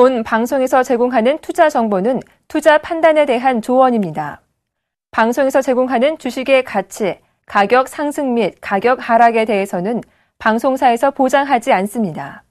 본 방송에서 제공하는 투자 정보는 투자 판단에 대한 조언입니다. 방송에서 제공하는 주식의 가치, 가격 상승 및 가격 하락에 대해서는 방송사에서 보장하지 않습니다.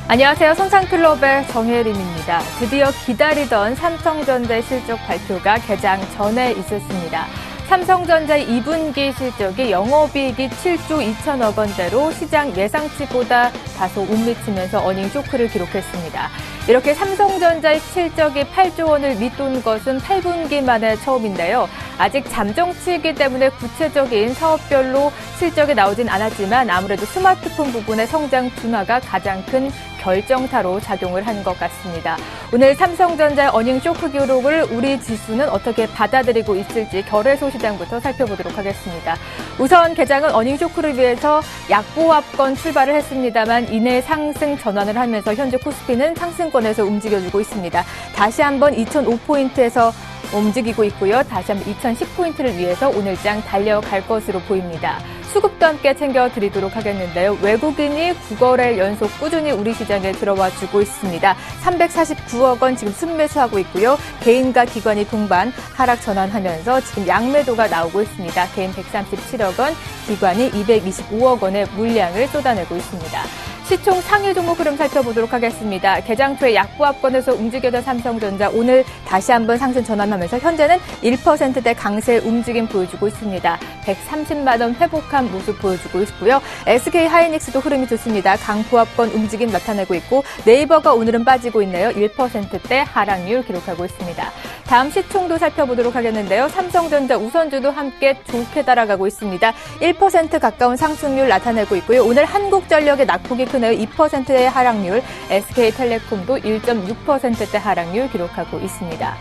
안녕하세요. 손상클럽의 정혜림입니다. 드디어 기다리던 삼성전자의 실적 발표가 개장 전에 있었습니다. 삼성전자의 2분기 실적이 영업이익이 7조 2천억 원대로 시장 예상치보다 다소 못 미치면서 어닝 쇼크를 기록했습니다. 이렇게 삼성전자의 실적이 8조 원을 밑돈 것은 8분기 만에 처음인데요. 아직 잠정치이기 때문에 구체적인 사업별로 실적이 나오진 않았지만 아무래도 스마트폰 부분의 성장 둔화가 가장 큰 결정타로 작용을 한 것 같습니다. 오늘 삼성전자의 어닝 쇼크 기록을 우리 지수는 어떻게 받아들이고 있을지 거래소 시장부터 살펴보도록 하겠습니다. 우선 개장은 어닝 쇼크를 위해서 약보합권 출발을 했습니다만 이내 상승 전환을 하면서 현재 코스피는 상승권에서 움직여주고 있습니다. 다시 한번 2005포인트에서 움직이고 있고요. 다시 한번 2010포인트를 위해서 오늘장 달려갈 것으로 보입니다. 수급도 함께 챙겨드리도록 하겠는데요. 외국인이 9거래 연속 꾸준히 우리 시장에 들어와 주고 있습니다. 349억 원 지금 순매수하고 있고요. 개인과 기관이 동반 하락 전환하면서 지금 양매도가 나오고 있습니다. 개인 137억 원, 기관이 225억 원의 물량을 쏟아내고 있습니다. 시총 상위 종목 흐름 살펴보도록 하겠습니다. 개장 초에 약보합권에서 움직여던 삼성전자 오늘 다시 한번 상승 전환하면서 현재는 1%대 강세 움직임 보여주고 있습니다. 130만 원 회복한 모습 보여주고 있고요. SK 하이닉스도 흐름이 좋습니다. 강보합권 움직임 나타내고 있고 네이버가 오늘은 빠지고 있네요. 1%대 하락률 기록하고 있습니다. 다음 시총도 살펴보도록 하겠는데요. 삼성전자 우선주도 함께 좋게 따라가고 있습니다. 1% 가까운 상승률 나타내고 있고요. 오늘 한국전력의 낙폭이 크네요. 2%의 하락률, SK텔레콤도 1.6%대 하락률 기록하고 있습니다.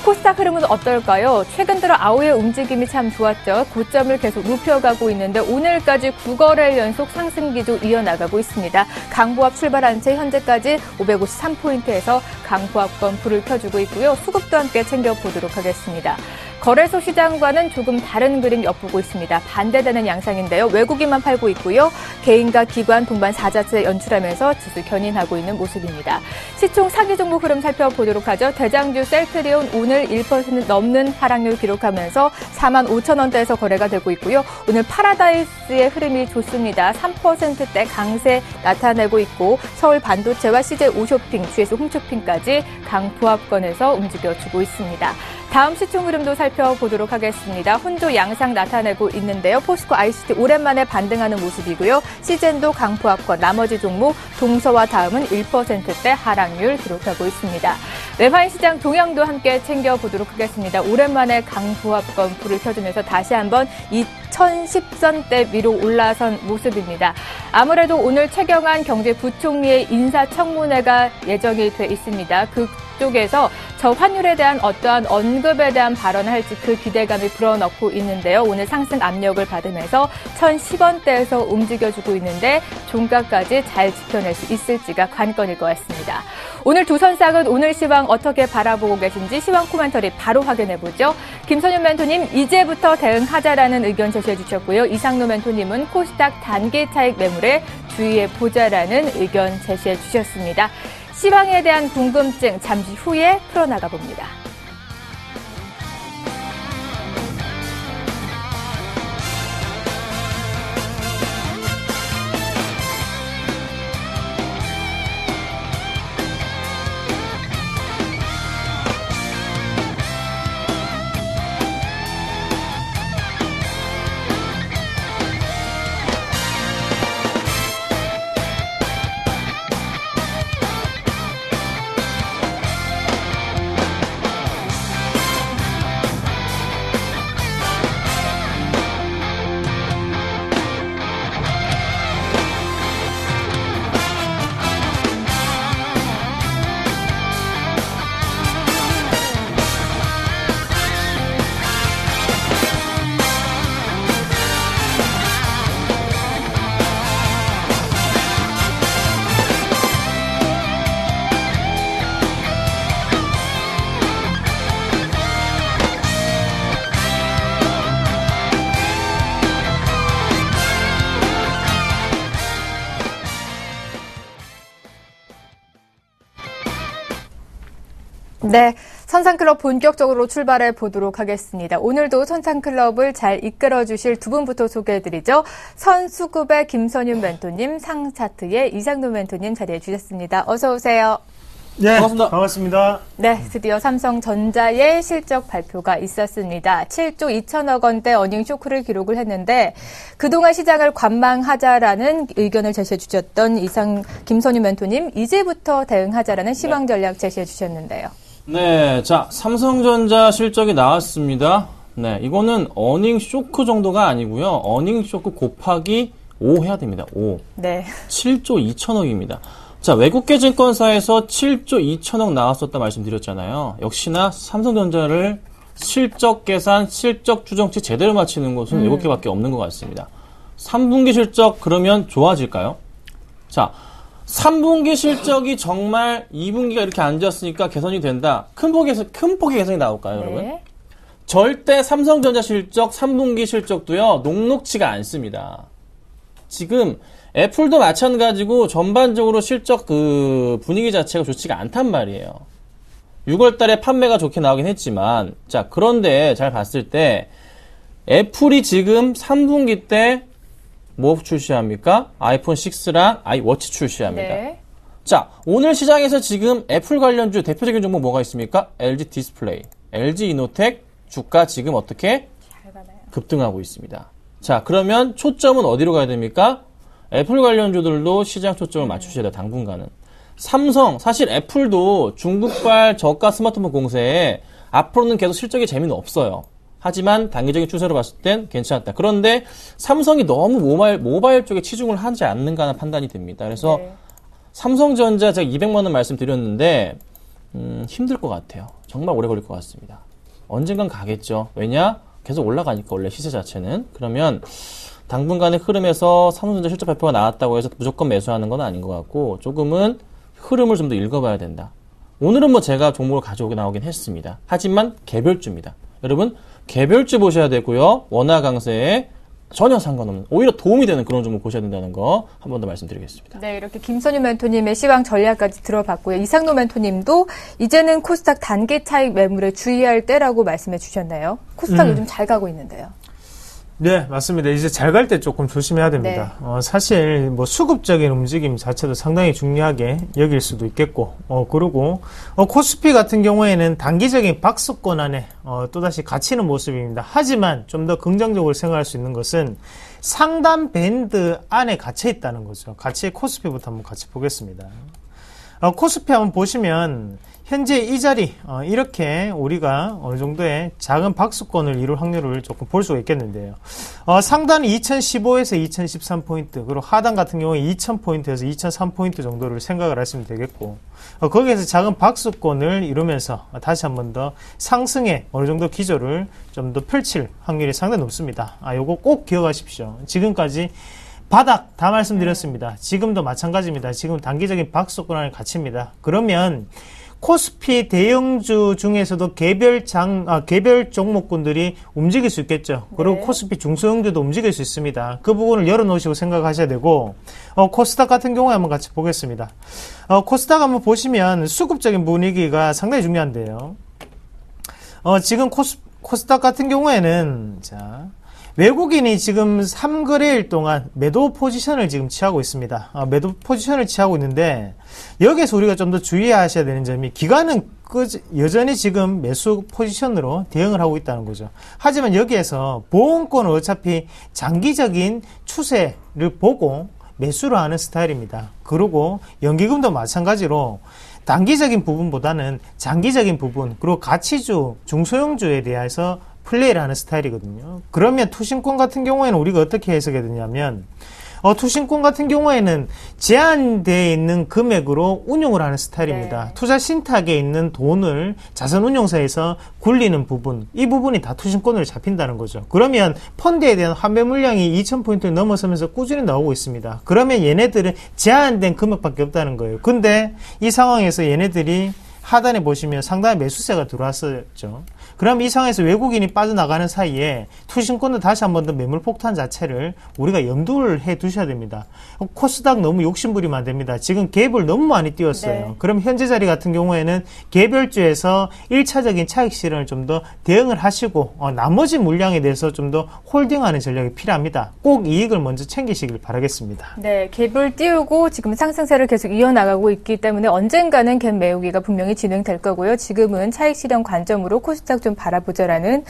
코스닥 흐름은 어떨까요? 최근 들어 아우의 움직임이 참 좋았죠. 고점을 계속 높여가고 있는데 오늘까지 9거래일 연속 상승 기조 이어나가고 있습니다. 강보합 출발한 채 현재까지 553포인트에서 강보합권 불을 켜주고 있고요. 수급도 함께 챙겨보도록 하겠습니다. 거래소 시장과는 조금 다른 그림 엿보고 있습니다. 반대되는 양상인데요. 외국인만 팔고 있고요. 개인과 기관 동반 4자체 연출하면서 지수 견인하고 있는 모습입니다. 시총 상위 종목 흐름 살펴보도록 하죠. 대장주 셀트리온 오늘 1% 넘는 하락률 기록하면서 4만 5천 원대에서 거래가 되고 있고요. 오늘 파라다이스의 흐름이 좋습니다. 3%대 강세 나타내고 있고 서울 반도체와 CJ 오쇼핑, GS 홈쇼핑까지 강보합권에서 움직여주고 있습니다. 다음 시총 흐름도 살펴보도록 하겠습니다. 혼조 양상 나타내고 있는데요. 포스코 ICT 오랜만에 반등하는 모습이고요. 시젠도 강보합권, 나머지 종목 동서와 다음은 1%대 하락률 기록하고 있습니다. 외환 시장 동향도 함께 챙겨보도록 하겠습니다. 오랜만에 강보합권 불을 켜주면서 다시 한번 2010선대 위로 올라선 모습입니다. 아무래도 오늘 최경환 경제부총리의 인사청문회가 예정이 돼 있습니다. 그쪽에서 저 환율에 대한 어떠한 언급에 대한 발언을 할지 그 기대감이 불어넣고 있는데요. 오늘 상승 압력을 받으면서 1010원대에서 움직여주고 있는데 종가까지 잘 지켜낼 수 있을지가 관건일 것 같습니다. 오늘 두 선상은 오늘 시황 어떻게 바라보고 계신지 시황 코멘터리 바로 확인해보죠. 김선윤 멘토님 이제부터 대응하자라는 의견 제시해 주셨고요. 이상노 멘토님은 코스닥 단기 차익 매물에 주의해보자라는 의견 제시해 주셨습니다. 시황에 대한 궁금증 잠시 후에 풀어나가 봅니다. 네, 선상클럽 본격적으로 출발해 보도록 하겠습니다. 오늘도 선상클럽을 잘 이끌어 주실 두 분부터 소개해드리죠. 선수급의 김선윤 멘토님, 상차트의 이상노 멘토님 자리해 주셨습니다. 어서 오세요. 네, 반갑습니다. 네, 드디어 삼성전자의 실적 발표가 있었습니다. 7조 2천억 원대 어닝 쇼크를 기록을 했는데 그동안 시장을 관망하자라는 의견을 제시해 주셨던 김선윤 멘토님, 이제부터 대응하자라는 시황 전략 제시해 주셨는데요. 네, 자, 삼성전자 실적이 나왔습니다. 네, 이거는 어닝 쇼크 정도가 아니고요. 어닝 쇼크 곱하기 5 해야 됩니다. 5. 네. 7조 2천억입니다. 자, 외국계 증권사에서 7조 2천억 나왔었다 말씀드렸잖아요. 역시나 삼성전자를 실적 계산, 실적 추정치 제대로 맞히는 곳은 7개밖에 없는 것 같습니다. 3분기 실적 그러면 좋아질까요? 자, 3분기 실적이 정말 2분기가 이렇게 안 좋았으니까 개선이 된다. 큰 폭의 개선이 나올까요, 여러분? 네. 절대 삼성전자 실적, 3분기 실적도요, 녹록치가 않습니다. 지금 애플도 마찬가지고 전반적으로 실적 분위기 자체가 좋지가 않단 말이에요. 6월 달에 판매가 좋게 나오긴 했지만, 자, 그런데 잘 봤을 때, 애플이 지금 3분기 때 뭐 출시합니까? 아이폰 6랑 아이워치 출시합니다. 네. 자, 오늘 시장에서 지금 애플 관련주 대표적인 종목 뭐가 있습니까? LG 디스플레이, LG 이노텍 주가 지금 어떻게? 잘 가나요? 급등하고 있습니다. 자, 그러면 초점은 어디로 가야 됩니까? 애플 관련주들도 시장 초점을 맞추셔야 돼요, 당분간은. 삼성, 사실 애플도 중국발 저가 스마트폰 공세에 앞으로는 계속 실적이 재미는 없어요. 하지만 단기적인 추세로 봤을 땐 괜찮았다. 그런데 삼성이 너무 모바일 쪽에 치중을 하지 않는가 하는 판단이 됩니다. 그래서 네. 삼성전자 제가 200만 원 말씀드렸는데 힘들 것 같아요. 정말 오래 걸릴 것 같습니다. 언젠간 가겠죠. 왜냐? 계속 올라가니까 원래 시세 자체는. 그러면 당분간의 흐름에서 삼성전자 실적 발표가 나왔다고 해서 무조건 매수하는 건 아닌 것 같고 조금은 흐름을 좀 더 읽어봐야 된다. 오늘은 뭐 제가 종목을 가져오게 나오긴 했습니다. 하지만 개별주입니다. 여러분 개별주 보셔야 되고요. 원화 강세에 전혀 상관없는 오히려 도움이 되는 그런 종목 보셔야 된다는 거 한 번 더 말씀드리겠습니다. 네, 이렇게 김선윤 멘토님의 시황 전략까지 들어봤고요. 이상노 멘토님도 이제는 코스닥 단기 차익 매물에 주의할 때라고 말씀해 주셨나요? 코스닥 요즘 잘 가고 있는데요. 네, 맞습니다. 이제 잘 갈 때 조금 조심해야 됩니다. 네. 사실 뭐 수급적인 움직임 자체도 상당히 중요하게 여길 수도 있겠고, 그리고 코스피 같은 경우에는 단기적인 박스권 안에 또다시 갇히는 모습입니다. 하지만 좀 더 긍정적으로 생각할 수 있는 것은 상단 밴드 안에 갇혀 있다는 거죠. 같이 코스피부터 한번 같이 보겠습니다. 코스피 한번 보시면 현재 이 자리 이렇게 우리가 어느 정도의 작은 박스권을 이룰 확률을 조금 볼 수가 있겠는데요. 상단은 2015에서 2013포인트, 그리고 하단 같은 경우에 2000포인트에서 2003포인트 정도를 생각을 하시면 되겠고, 거기에서 작은 박스권을 이루면서 다시 한 번 더 상승의 어느 정도 기조를 좀 더 펼칠 확률이 상당히 높습니다. 요거 꼭 기억하십시오. 지금까지 바닥 다 말씀드렸습니다. 지금도 마찬가지입니다. 지금 단기적인 박스권 안에 갇힙니다. 그러면 코스피 대형주 중에서도 개별 종목군들이 움직일 수 있겠죠. 그리고 네. 코스피 중소형주도 움직일 수 있습니다. 그 부분을 열어놓으시고 생각하셔야 되고, 코스닥 같은 경우에 한번 같이 보겠습니다. 코스닥 한번 보시면 수급적인 분위기가 상당히 중요한데요. 지금 코스닥 같은 경우에는, 외국인이 지금 3거래일 동안 매도 포지션을 지금 취하고 있습니다. 매도 포지션을 취하고 있는데, 여기에서 우리가 좀 더 주의하셔야 되는 점이, 기관은 여전히 지금 매수 포지션으로 대응을 하고 있다는 거죠. 하지만 여기에서 보험권은 어차피 장기적인 추세를 보고 매수를 하는 스타일입니다. 그리고 연기금도 마찬가지로 단기적인 부분보다는 장기적인 부분, 그리고 가치주, 중소형주에 대해서 플레이를 하는 스타일이거든요. 그러면 투신권 같은 경우에는 우리가 어떻게 해석해야 되냐면, 투신권 같은 경우에는 제한되어 있는 금액으로 운용을 하는 스타일입니다. 네. 투자 신탁에 있는 돈을 자산운용사에서 굴리는 부분, 이 부분이 다 투신권으로 잡힌다는 거죠. 그러면 펀드에 대한 환매 물량이 2000포인트를 넘어서면서 꾸준히 나오고 있습니다. 그러면 얘네들은 제한된 금액밖에 없다는 거예요. 근데 이 상황에서 얘네들이 하단에 보시면 상당히 매수세가 들어왔었죠. 그럼 이 상황에서 외국인이 빠져나가는 사이에 투신권도 다시 한 번 더 매물 폭탄 자체를 우리가 염두를 해 두셔야 됩니다. 코스닥 너무 욕심부리면 안 됩니다. 지금 갭을 너무 많이 띄웠어요. 네. 그럼 현재 자리 같은 경우에는 개별주에서 1차적인 차익 실현을 좀 더 대응을 하시고 나머지 물량에 대해서 좀 더 홀딩하는 전략이 필요합니다. 꼭 이익을 먼저 챙기시길 바라겠습니다. 네, 갭을 띄우고 지금 상승세를 계속 이어나가고 있기 때문에 언젠가는 갭 메우기가 분명히 진행될 거고요. 지금은 차익 실현 관점으로 코스닥 좀 바라보자라는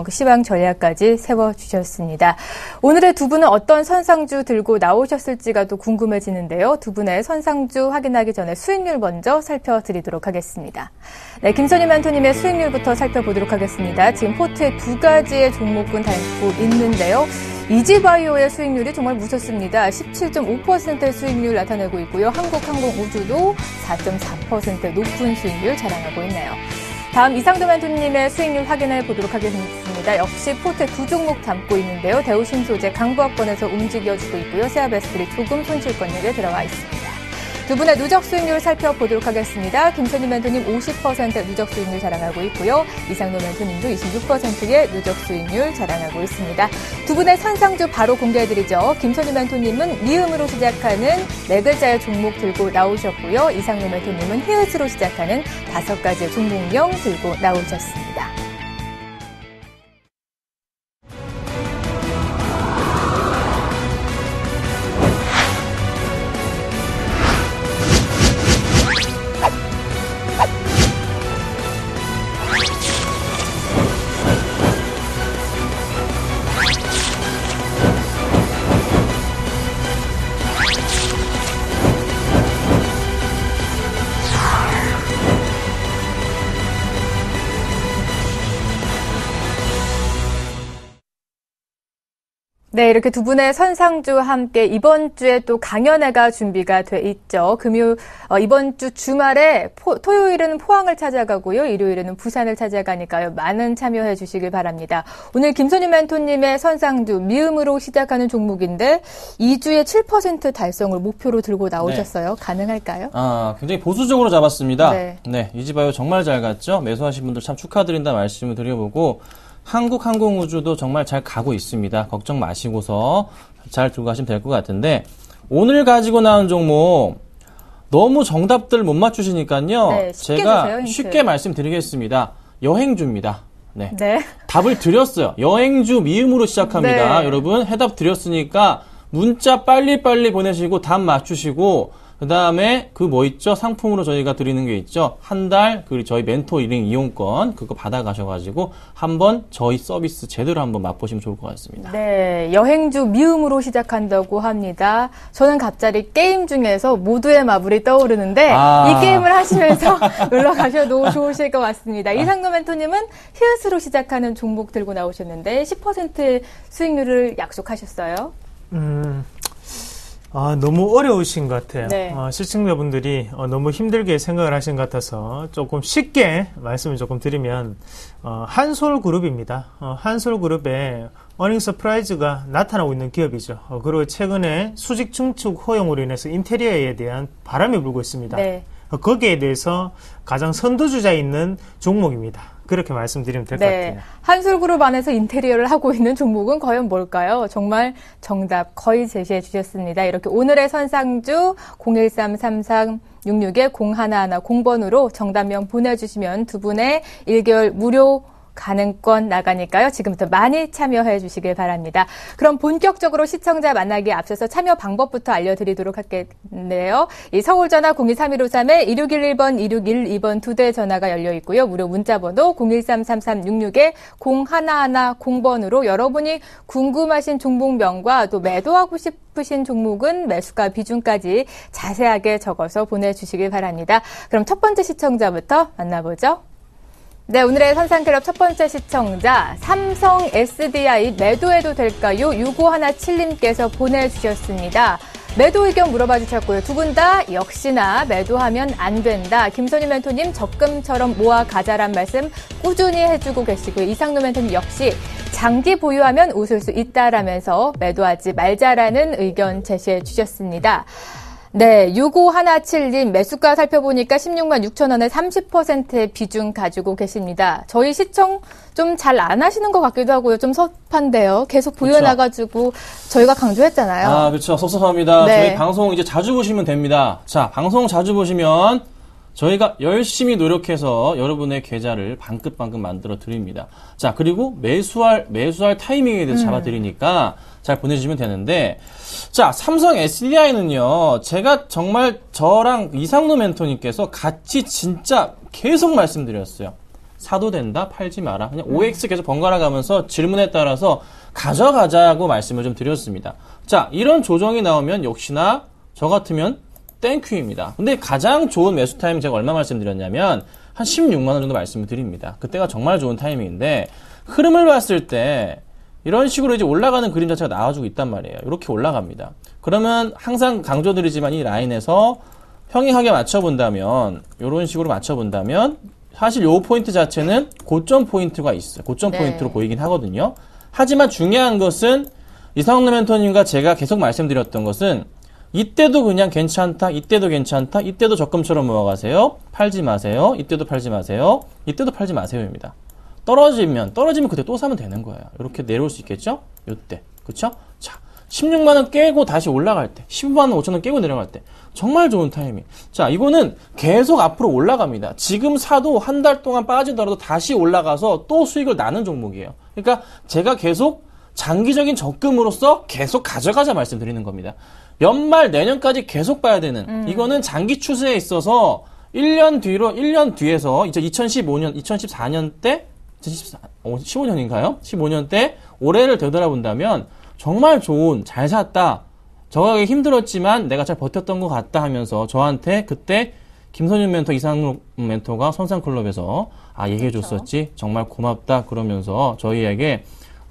시황 전략까지 세워주셨습니다. 오늘의 두 분은 어떤 선상주 들고 나오셨을지가 또 궁금해지는데요. 두 분의 선상주 확인하기 전에 수익률 먼저 살펴드리도록 하겠습니다. 네, 김선희 멘토님의 수익률부터 살펴보도록 하겠습니다. 지금 포트에 두 가지의 종목군 담고 있는데요. 이지바이오의 수익률이 정말 무섭습니다. 17.5%의 수익률 나타내고 있고요. 한국항공우주도 4.4% 높은 수익률 자랑하고 있네요. 다음 이상도 멘토님의 수익률 확인해 보도록 하겠습니다. 역시 포트에 두 종목 담고 있는데요. 대우신소재 강부학권에서 움직여주고 있고요. 세아베스트리 조금 손실권역에 들어와 있습니다. 두 분의 누적 수익률 살펴보도록 하겠습니다. 김선희 멘토님 50% 누적 수익률 자랑하고 있고요. 이상도 멘토님도 26%의 누적 수익률 자랑하고 있습니다. 두 분의 선상주 바로 공개해드리죠. 김선희 멘토님은 미음으로 시작하는 네 글자의 종목 들고 나오셨고요. 이상도 멘토님은 히읗으로 시작하는 5가지의 종목명 들고 나오셨습니다. 네, 이렇게 두 분의 선상주와 함께 이번 주에 또 강연회가 준비가 돼 있죠. 이번 주 주말에 토요일은 포항을 찾아가고요. 일요일에는 부산을 찾아가니까요. 많은 참여해 주시길 바랍니다. 오늘 김선희 멘토님의 선상주, 미음으로 시작하는 종목인데 2주에 7% 달성을 목표로 들고 나오셨어요. 네. 가능할까요? 굉장히 보수적으로 잡았습니다. 네. 네, 이지바이오 정말 잘 갔죠. 매수하신 분들 참 축하드린다 말씀을 드려보고 한국항공우주도 정말 잘 가고 있습니다. 걱정 마시고서 잘 들고 가시면 될 것 같은데 오늘 가지고 나온 종목 너무 정답들 못 맞추시니까요. 네, 제가 주세요, 쉽게 말씀드리겠습니다. 여행주입니다. 네. 네. 답을 드렸어요. 여행주 미음으로 시작합니다. 네. 여러분 해답 드렸으니까 문자 빨리빨리 보내시고 답 맞추시고 그 다음에 그 뭐 있죠? 상품으로 저희가 드리는 게 있죠? 한 달, 그리고 저희 멘토 1인 이용권, 그거 받아가셔가지고, 한번 저희 서비스 제대로 한번 맛보시면 좋을 것 같습니다. 네, 여행주 미음으로 시작한다고 합니다. 저는 갑자기 게임 중에서 모두의 마블이 떠오르는데, 이 게임을 하시면서 놀러 가셔도 좋으실 것 같습니다. 이상도 멘토님은 히읗으로 시작하는 종목 들고 나오셨는데, 10% 수익률을 약속하셨어요. 너무 어려우신 것 같아요. 네. 시청자분들이 너무 힘들게 생각을 하신 것 같아서 조금 쉽게 말씀을 조금 드리면 한솔그룹입니다. 한솔그룹에 어닝 서프라이즈가 나타나고 있는 기업이죠. 그리고 최근에 수직 증축 허용으로 인해서 인테리어에 대한 바람이 불고 있습니다. 네. 거기에 대해서 가장 선두주자에 있는 종목입니다. 그렇게 말씀드리면 될 것 같아요. 한솔그룹 안에서 인테리어를 하고 있는 종목은 과연 뭘까요? 정말 정답 거의 제시해 주셨습니다. 이렇게 오늘의 선상주 013-3366-0110번으로 정답명 보내주시면 두 분의 1개월 무료 가능권 나가니까요. 지금부터 많이 참여해 주시길 바랍니다. 그럼 본격적으로 시청자 만나기에 앞서서 참여 방법부터 알려드리도록 하겠는데요. 이 서울전화 023153-2611번, 2612번 두 대 전화가 열려 있고요. 무료 문자번호 013-3366-0110번으로 여러분이 궁금하신 종목명과 또 매도하고 싶으신 종목은 매수가 비중까지 자세하게 적어서 보내주시길 바랍니다. 그럼 첫 번째 시청자부터 만나보죠. 네, 오늘의 선상클럽 첫 번째 시청자 삼성 SDI 매도해도 될까요? 6517님께서 보내주셨습니다. 매도 의견 물어봐 주셨고요. 두 분 다 역시나 매도하면 안 된다. 김선희 멘토님 적금처럼 모아 가자란 말씀 꾸준히 해주고 계시고요. 이상노 멘토님 역시 장기 보유하면 웃을 수 있다라면서 매도하지 말자라는 의견 제시해 주셨습니다. 네, 6517님 매수가 살펴보니까 16만 6천 원에 30%의 비중 가지고 계십니다. 저희 시청 좀 잘 안 하시는 것 같기도 하고요. 좀 섭한데요. 계속 보여놔가지고 저희가 강조했잖아요. 아, 그렇죠. 섭섭합니다. 네. 저희 방송 이제 자주 보시면 됩니다. 자, 방송 자주 보시면 저희가 열심히 노력해서 여러분의 계좌를 방긋방긋 만들어 드립니다. 자, 그리고 매수할 타이밍에 대해서 잡아드리니까 잘 보내주시면 되는데, 자, 삼성 SDI는요, 제가 정말 저랑 이상로 멘토님께서 같이 진짜 계속 말씀드렸어요. 사도 된다, 팔지 마라. 그냥 OX 계속 번갈아 가면서 질문에 따라서 가져가자고 말씀을 좀 드렸습니다. 자, 이런 조정이 나오면 역시나 저 같으면 땡큐입니다. 근데 가장 좋은 매수 타이밍 제가 얼마 말씀드렸냐면 한 16만 원 정도 말씀을 드립니다. 그때가 정말 좋은 타이밍인데 흐름을 봤을 때 이런 식으로 이제 올라가는 그림 자체가 나와주고 있단 말이에요. 이렇게 올라갑니다. 그러면 항상 강조드리지만 이 라인에서 평행하게 맞춰본다면 이런 식으로 맞춰본다면 사실 요 포인트 자체는 고점 포인트가 있어요. 고점 포인트로 보이긴 하거든요. 하지만 중요한 것은 이상로 멘토님과 제가 계속 말씀드렸던 것은 이때도 그냥 괜찮다, 이때도 괜찮다, 이때도 적금처럼 모아가세요. 팔지 마세요. 이때도 팔지 마세요. 이때도 팔지 마세요입니다. 떨어지면 그때 또 사면 되는 거예요. 이렇게 내려올 수 있겠죠? 요때. 그쵸? 자, 16만원 깨고 다시 올라갈 때, 15만 5천원 깨고 내려갈 때, 정말 좋은 타이밍. 자, 이거는 계속 앞으로 올라갑니다. 지금 사도 한 달 동안 빠지더라도 다시 올라가서 또 수익을 나는 종목이에요. 그러니까 제가 계속 장기적인 적금으로서 계속 가져가자 말씀드리는 겁니다. 연말 내년까지 계속 봐야 되는 이거는 장기 추세에 있어서 1년 뒤에서 이제 2014년 때 15년인가요? 15년 때 올해를 되돌아본다면 정말 좋은 잘 샀다. 저 가격이 힘들었지만 내가 잘 버텼던 것 같다 하면서 저한테 그때 김선윤 멘토, 이상로 멘토가 선상클럽에서 얘기해 줬었지. 정말 고맙다 그러면서 저희에게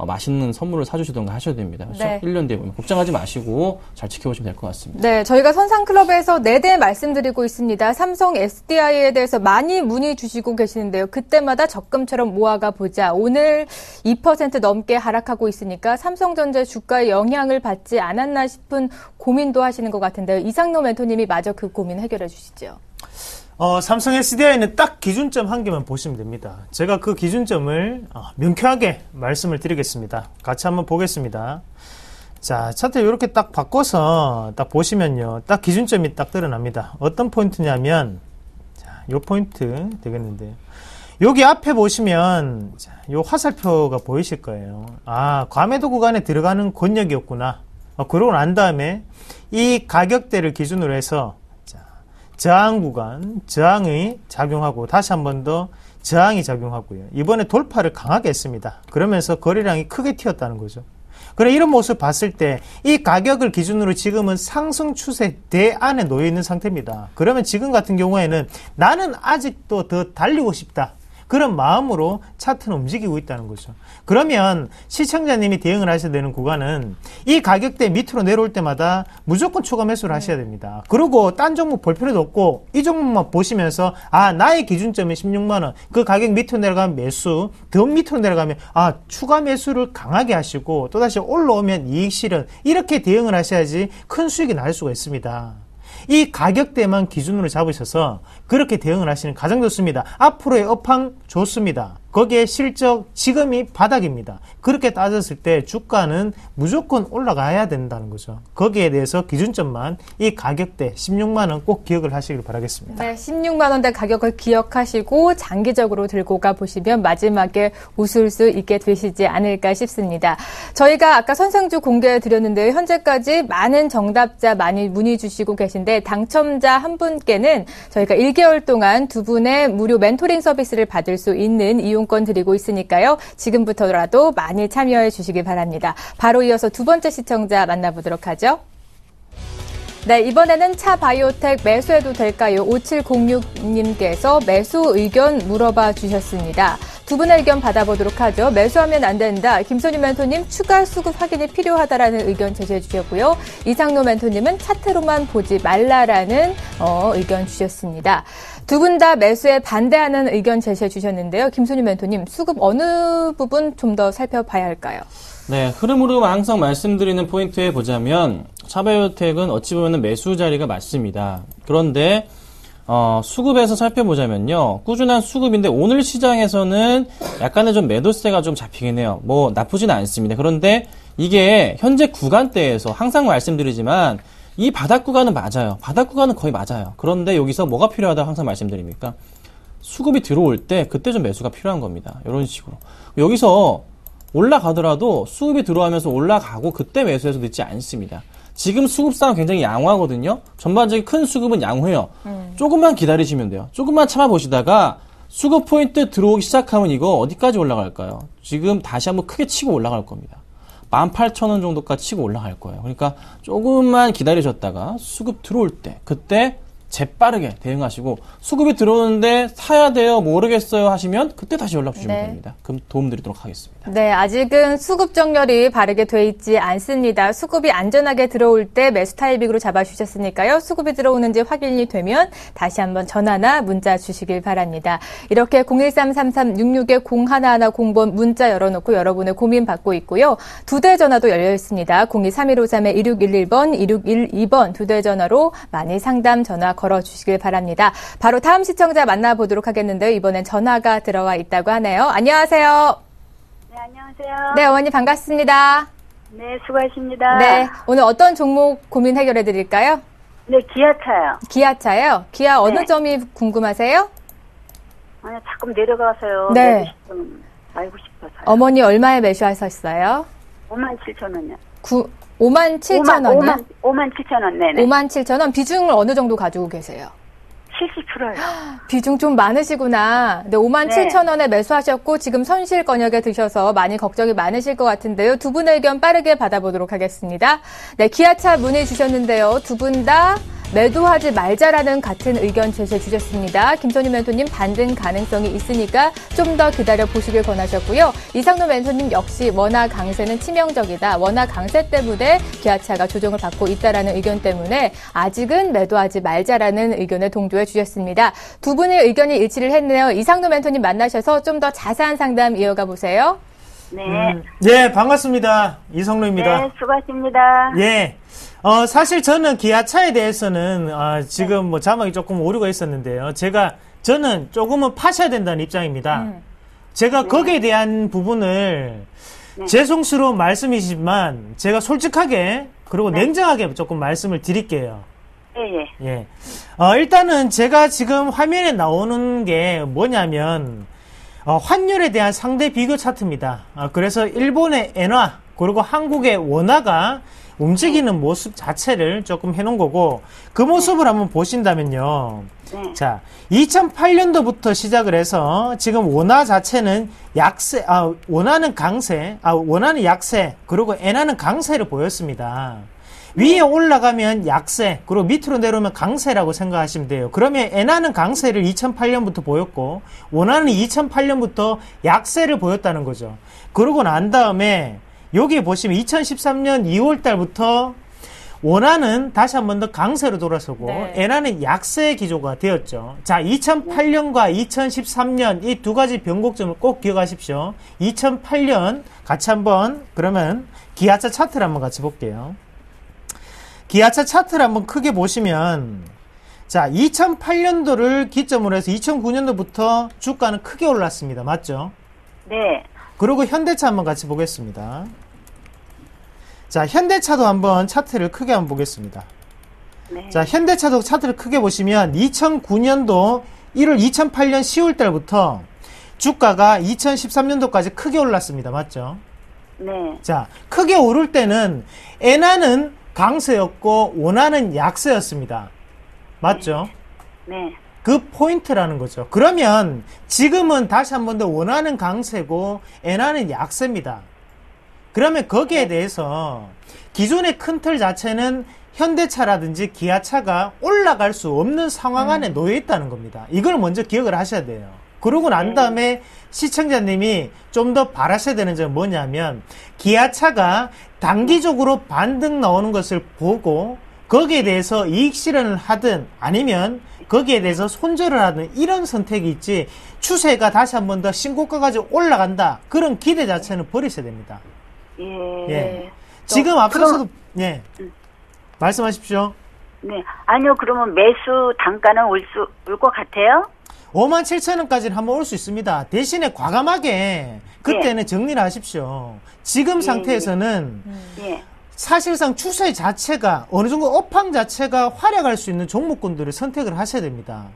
맛있는 선물을 사주시던가 하셔야 됩니다. 그렇죠? 네. 1년 뒤에 보면 걱정하지 마시고 잘 지켜보시면 될 것 같습니다. 네, 저희가 선상클럽에서 4대 말씀드리고 있습니다. 삼성 SDI에 대해서 많이 문의 주시고 계시는데요. 그때마다 적금처럼 모아가 보자. 오늘 2% 넘게 하락하고 있으니까 삼성전자 주가에 영향을 받지 않았나 싶은 고민도 하시는 것 같은데요. 이상로 멘토님이 마저 그 고민 해결해 주시죠. 삼성 SDI는 딱 기준점 한 개만 보시면 됩니다. 제가 그 기준점을 명쾌하게 말씀을 드리겠습니다. 같이 한번 보겠습니다. 자, 차트 이렇게 딱 바꿔서 딱 보시면요. 딱 기준점이 딱 드러납니다. 어떤 포인트냐면, 자, 요 포인트 되겠는데요. 여기 앞에 보시면, 자, 요 화살표가 보이실 거예요. 과매도 구간에 들어가는 권역이었구나. 그러고 난 다음에 이 가격대를 기준으로 해서 저항 구간, 저항이 작용하고 다시 한 번 더 저항이 작용하고요. 이번에 돌파를 강하게 했습니다. 그러면서 거래량이 크게 튀었다는 거죠. 그래 이런 모습을 봤을 때 이 가격을 기준으로 지금은 상승 추세대 안에 놓여 있는 상태입니다. 그러면 지금 같은 경우에는 나는 아직도 더 달리고 싶다. 그런 마음으로 차트는 움직이고 있다는 거죠. 그러면 시청자님이 대응을 하셔야 되는 구간은 이 가격대 밑으로 내려올 때마다 무조건 추가 매수를 하셔야 됩니다. 그리고 딴 종목 볼 필요도 없고 이 종목만 보시면서 나의 기준점이 16만원 그 가격 밑으로 내려가면 매수 더 밑으로 내려가면 추가 매수를 강하게 하시고 또다시 올라오면 이익 실현 이렇게 대응을 하셔야지 큰 수익이 날 수가 있습니다. 이 가격대만 기준으로 잡으셔서 그렇게 대응을 하시는 가장 좋습니다. 앞으로의 업황 좋습니다. 거기에 실적 지금이 바닥입니다. 그렇게 따졌을 때 주가는 무조건 올라가야 된다는 거죠. 거기에 대해서 기준점만 이 가격대 16만원 꼭 기억을 하시길 바라겠습니다. 네, 16만원대 가격을 기억하시고 장기적으로 들고 가보시면 마지막에 웃을 수 있게 되시지 않을까 싶습니다. 저희가 아까 선생주 공개해드렸는데요. 현재까지 많은 정답자 많이 문의 주시고 계신데 당첨자 한 분께는 저희가 1개월 동안 두 분의 무료 멘토링 서비스를 받을 수 있는 이용권 드리고 있으니까요. 지금부터라도 많이 참여해 주시기 바랍니다. 바로 이어서 두 번째 시청자 만나보도록 하죠. 네, 이번에는 차바이오텍 매수해도 될까요? 5706님께서 매수 의견 물어봐 주셨습니다. 두 분의 의견 받아보도록 하죠. 매수하면 안 된다. 김선윤 멘토님 추가 수급 확인이 필요하다라는 의견 제시해 주셨고요. 이상로 멘토님은 차트로만 보지 말라라는 의견 주셨습니다. 두 분 다 매수에 반대하는 의견 제시해 주셨는데요. 김선윤 멘토님 수급 어느 부분 좀 더 살펴봐야 할까요? 네, 흐름으로 항상 말씀드리는 포인트에 보자면 차바이오텍은 어찌 보면 매수 자리가 맞습니다. 그런데 수급에서 살펴보자면요. 꾸준한 수급인데 오늘 시장에서는 약간의 좀 매도세가 좀 잡히긴 해요. 뭐 나쁘지는 않습니다. 그런데 이게 현재 구간대에서 항상 말씀드리지만 이 바닥 구간은 맞아요. 바닥 구간은 거의 맞아요. 그런데 여기서 뭐가 필요하다고 항상 말씀드립니까? 수급이 들어올 때 그때 좀 매수가 필요한 겁니다. 이런 식으로. 여기서 올라가더라도 수급이 들어오면서 올라가고 그때 매수해서 늦지 않습니다. 지금 수급 상황 굉장히 양호하거든요. 전반적인 큰 수급은 양호해요. 조금만 기다리시면 돼요. 조금만 참아보시다가 수급 포인트 들어오기 시작하면 이거 어디까지 올라갈까요? 지금 다시 한번 크게 치고 올라갈 겁니다. 18,000원 정도까지 치고 올라갈 거예요. 그러니까 조금만 기다리셨다가 수급 들어올 때 그때 재빠르게 대응하시고 수급이 들어오는데 사야 돼요 모르겠어요 하시면 그때 다시 연락 주시면 네. 됩니다. 그럼 도움 드리도록 하겠습니다. 네, 아직은 수급 정렬이 바르게 돼 있지 않습니다. 수급이 안전하게 들어올 때 매수 타이밍으로 잡아주셨으니까요. 수급이 들어오는지 확인이 되면 다시 한번 전화나 문자 주시길 바랍니다. 이렇게 013-3366-0110번 문자 열어놓고 여러분의 고민 받고 있고요. 2대 전화도 열려 있습니다. 02-3153-2611번, 2612번 2대 전화로 많이 상담 전화 걸어주시길 바랍니다. 바로 다음 시청자 만나보도록 하겠는데요. 이번엔 전화가 들어와 있다고 하네요. 안녕하세요. 네, 안녕하세요. 네, 어머니 반갑습니다. 네, 수고하십니다. 네, 오늘 어떤 종목 고민 해결해 드릴까요? 네, 기아차요. 기아차요? 기아 어느 네. 점이 궁금하세요? 아니, 자꾸 내려가서요. 네. 좀 알고 싶어서요. 어머니 얼마에 매수하셨어요? 57,000원이요. 57,000원이요? 57,000원, 네네. 57,000원 비중을 어느 정도 가지고 계세요? 70%요. 비중 좀 많으시구나. 네, 57,000원에 매수하셨고 지금 손실 권역에 드셔서 많이 걱정이 많으실 것 같은데요. 두 분의 의견 빠르게 받아보도록 하겠습니다. 네, 기아차 문의 주셨는데요. 두 분 다 매도하지 말자라는 같은 의견 제시해 주셨습니다. 김선희 멘토님 반등 가능성이 있으니까 좀 더 기다려 보시길 권하셨고요. 이상노 멘토님 역시 원화 강세는 치명적이다. 원화 강세 때문에 기아차가 조정을 받고 있다라는 의견 때문에 아직은 매도하지 말자라는 의견에 동조해 주셨습니다. 두 분의 의견이 일치를 했네요. 이상노 멘토님 만나셔서 좀 더 자세한 상담 이어가 보세요. 네. 예, 반갑습니다. 이성로입니다. 네, 수고하십니다. 예. 사실 저는 기아차에 대해서는, 지금 뭐 자막이 조금 오류가 있었는데요. 저는 조금은 파셔야 된다는 입장입니다. 제가 거기에 대한 부분을 죄송스러운 말씀이지만 제가 솔직하게 그리고 냉정하게 조금 말씀을 드릴게요. 예, 예. 예. 일단은 제가 지금 화면에 나오는 게 뭐냐면, 환율에 대한 상대 비교 차트입니다. 그래서 일본의 엔화, 그리고 한국의 원화가 움직이는 모습 자체를 조금 해놓은 거고, 그 모습을 한번 보신다면요. 네. 자, 2008년도부터 시작을 해서 지금 원화 자체는 약세, 원화는 강세, 원화는 약세, 그리고 엔화는 강세를 보였습니다. 위에 올라가면 약세, 그리고 밑으로 내려오면 강세라고 생각하시면 돼요. 그러면 엔화는 강세를 2008년부터 보였고, 원화는 2008년부터 약세를 보였다는 거죠. 그러고 난 다음에, 여기 보시면 2013년 2월 달부터 원화는 다시 한 번 더 강세로 돌아서고, 네. 엔화는 약세 기조가 되었죠. 자, 2008년과 2013년 이 두 가지 변곡점을 꼭 기억하십시오. 2008년 같이 한번, 그러면 기아차 차트를 한번 같이 볼게요. 기아차 차트를 한번 크게 보시면, 자, 2008년도를 기점으로 해서 2009년도부터 주가는 크게 올랐습니다. 맞죠? 네. 그리고 현대차 한번 같이 보겠습니다. 자, 현대차도 한번 차트를 크게 한번 보겠습니다. 네. 자, 현대차도 차트를 크게 보시면 2009년도 2008년 10월 달부터 주가가 2013년도까지 크게 올랐습니다. 맞죠? 네. 자, 크게 오를 때는 엔화는 강세였고 원화는 약세였습니다. 맞죠? 네. 그 포인트라는 거죠. 그러면 지금은 다시 한 번 더 원화는 강세고 엔화는 약세입니다. 그러면 거기에 대해서 기존의 큰 틀 자체는 현대차라든지 기아차가 올라갈 수 없는 상황 안에 놓여 있다는 겁니다. 이걸 먼저 기억을 하셔야 돼요. 그러고 난 다음에 시청자님이 좀 더 바라셔야 되는 점은 뭐냐면, 기아차가 단기적으로 반등 나오는 것을 보고 거기에 대해서 이익 실현을 하든 아니면 거기에 대해서 손절을 하든 이런 선택이 있지, 추세가 다시 한 번 더 신고가까지 올라간다, 그런 기대 자체는 버리셔야 됩니다. 예. 예. 지금 앞서서도, 예. 말씀하십시오. 네. 아니요, 그러면 매수 단가는 올 것 같아요? 57,000원까지는 한번 올 수 있습니다. 대신에 과감하게 그때는 정리를 하십시오. 지금 상태에서는 예. 사실상 추세 자체가 어느 정도 업황 자체가 활약할 수 있는 종목군들을 선택을 하셔야 됩니다.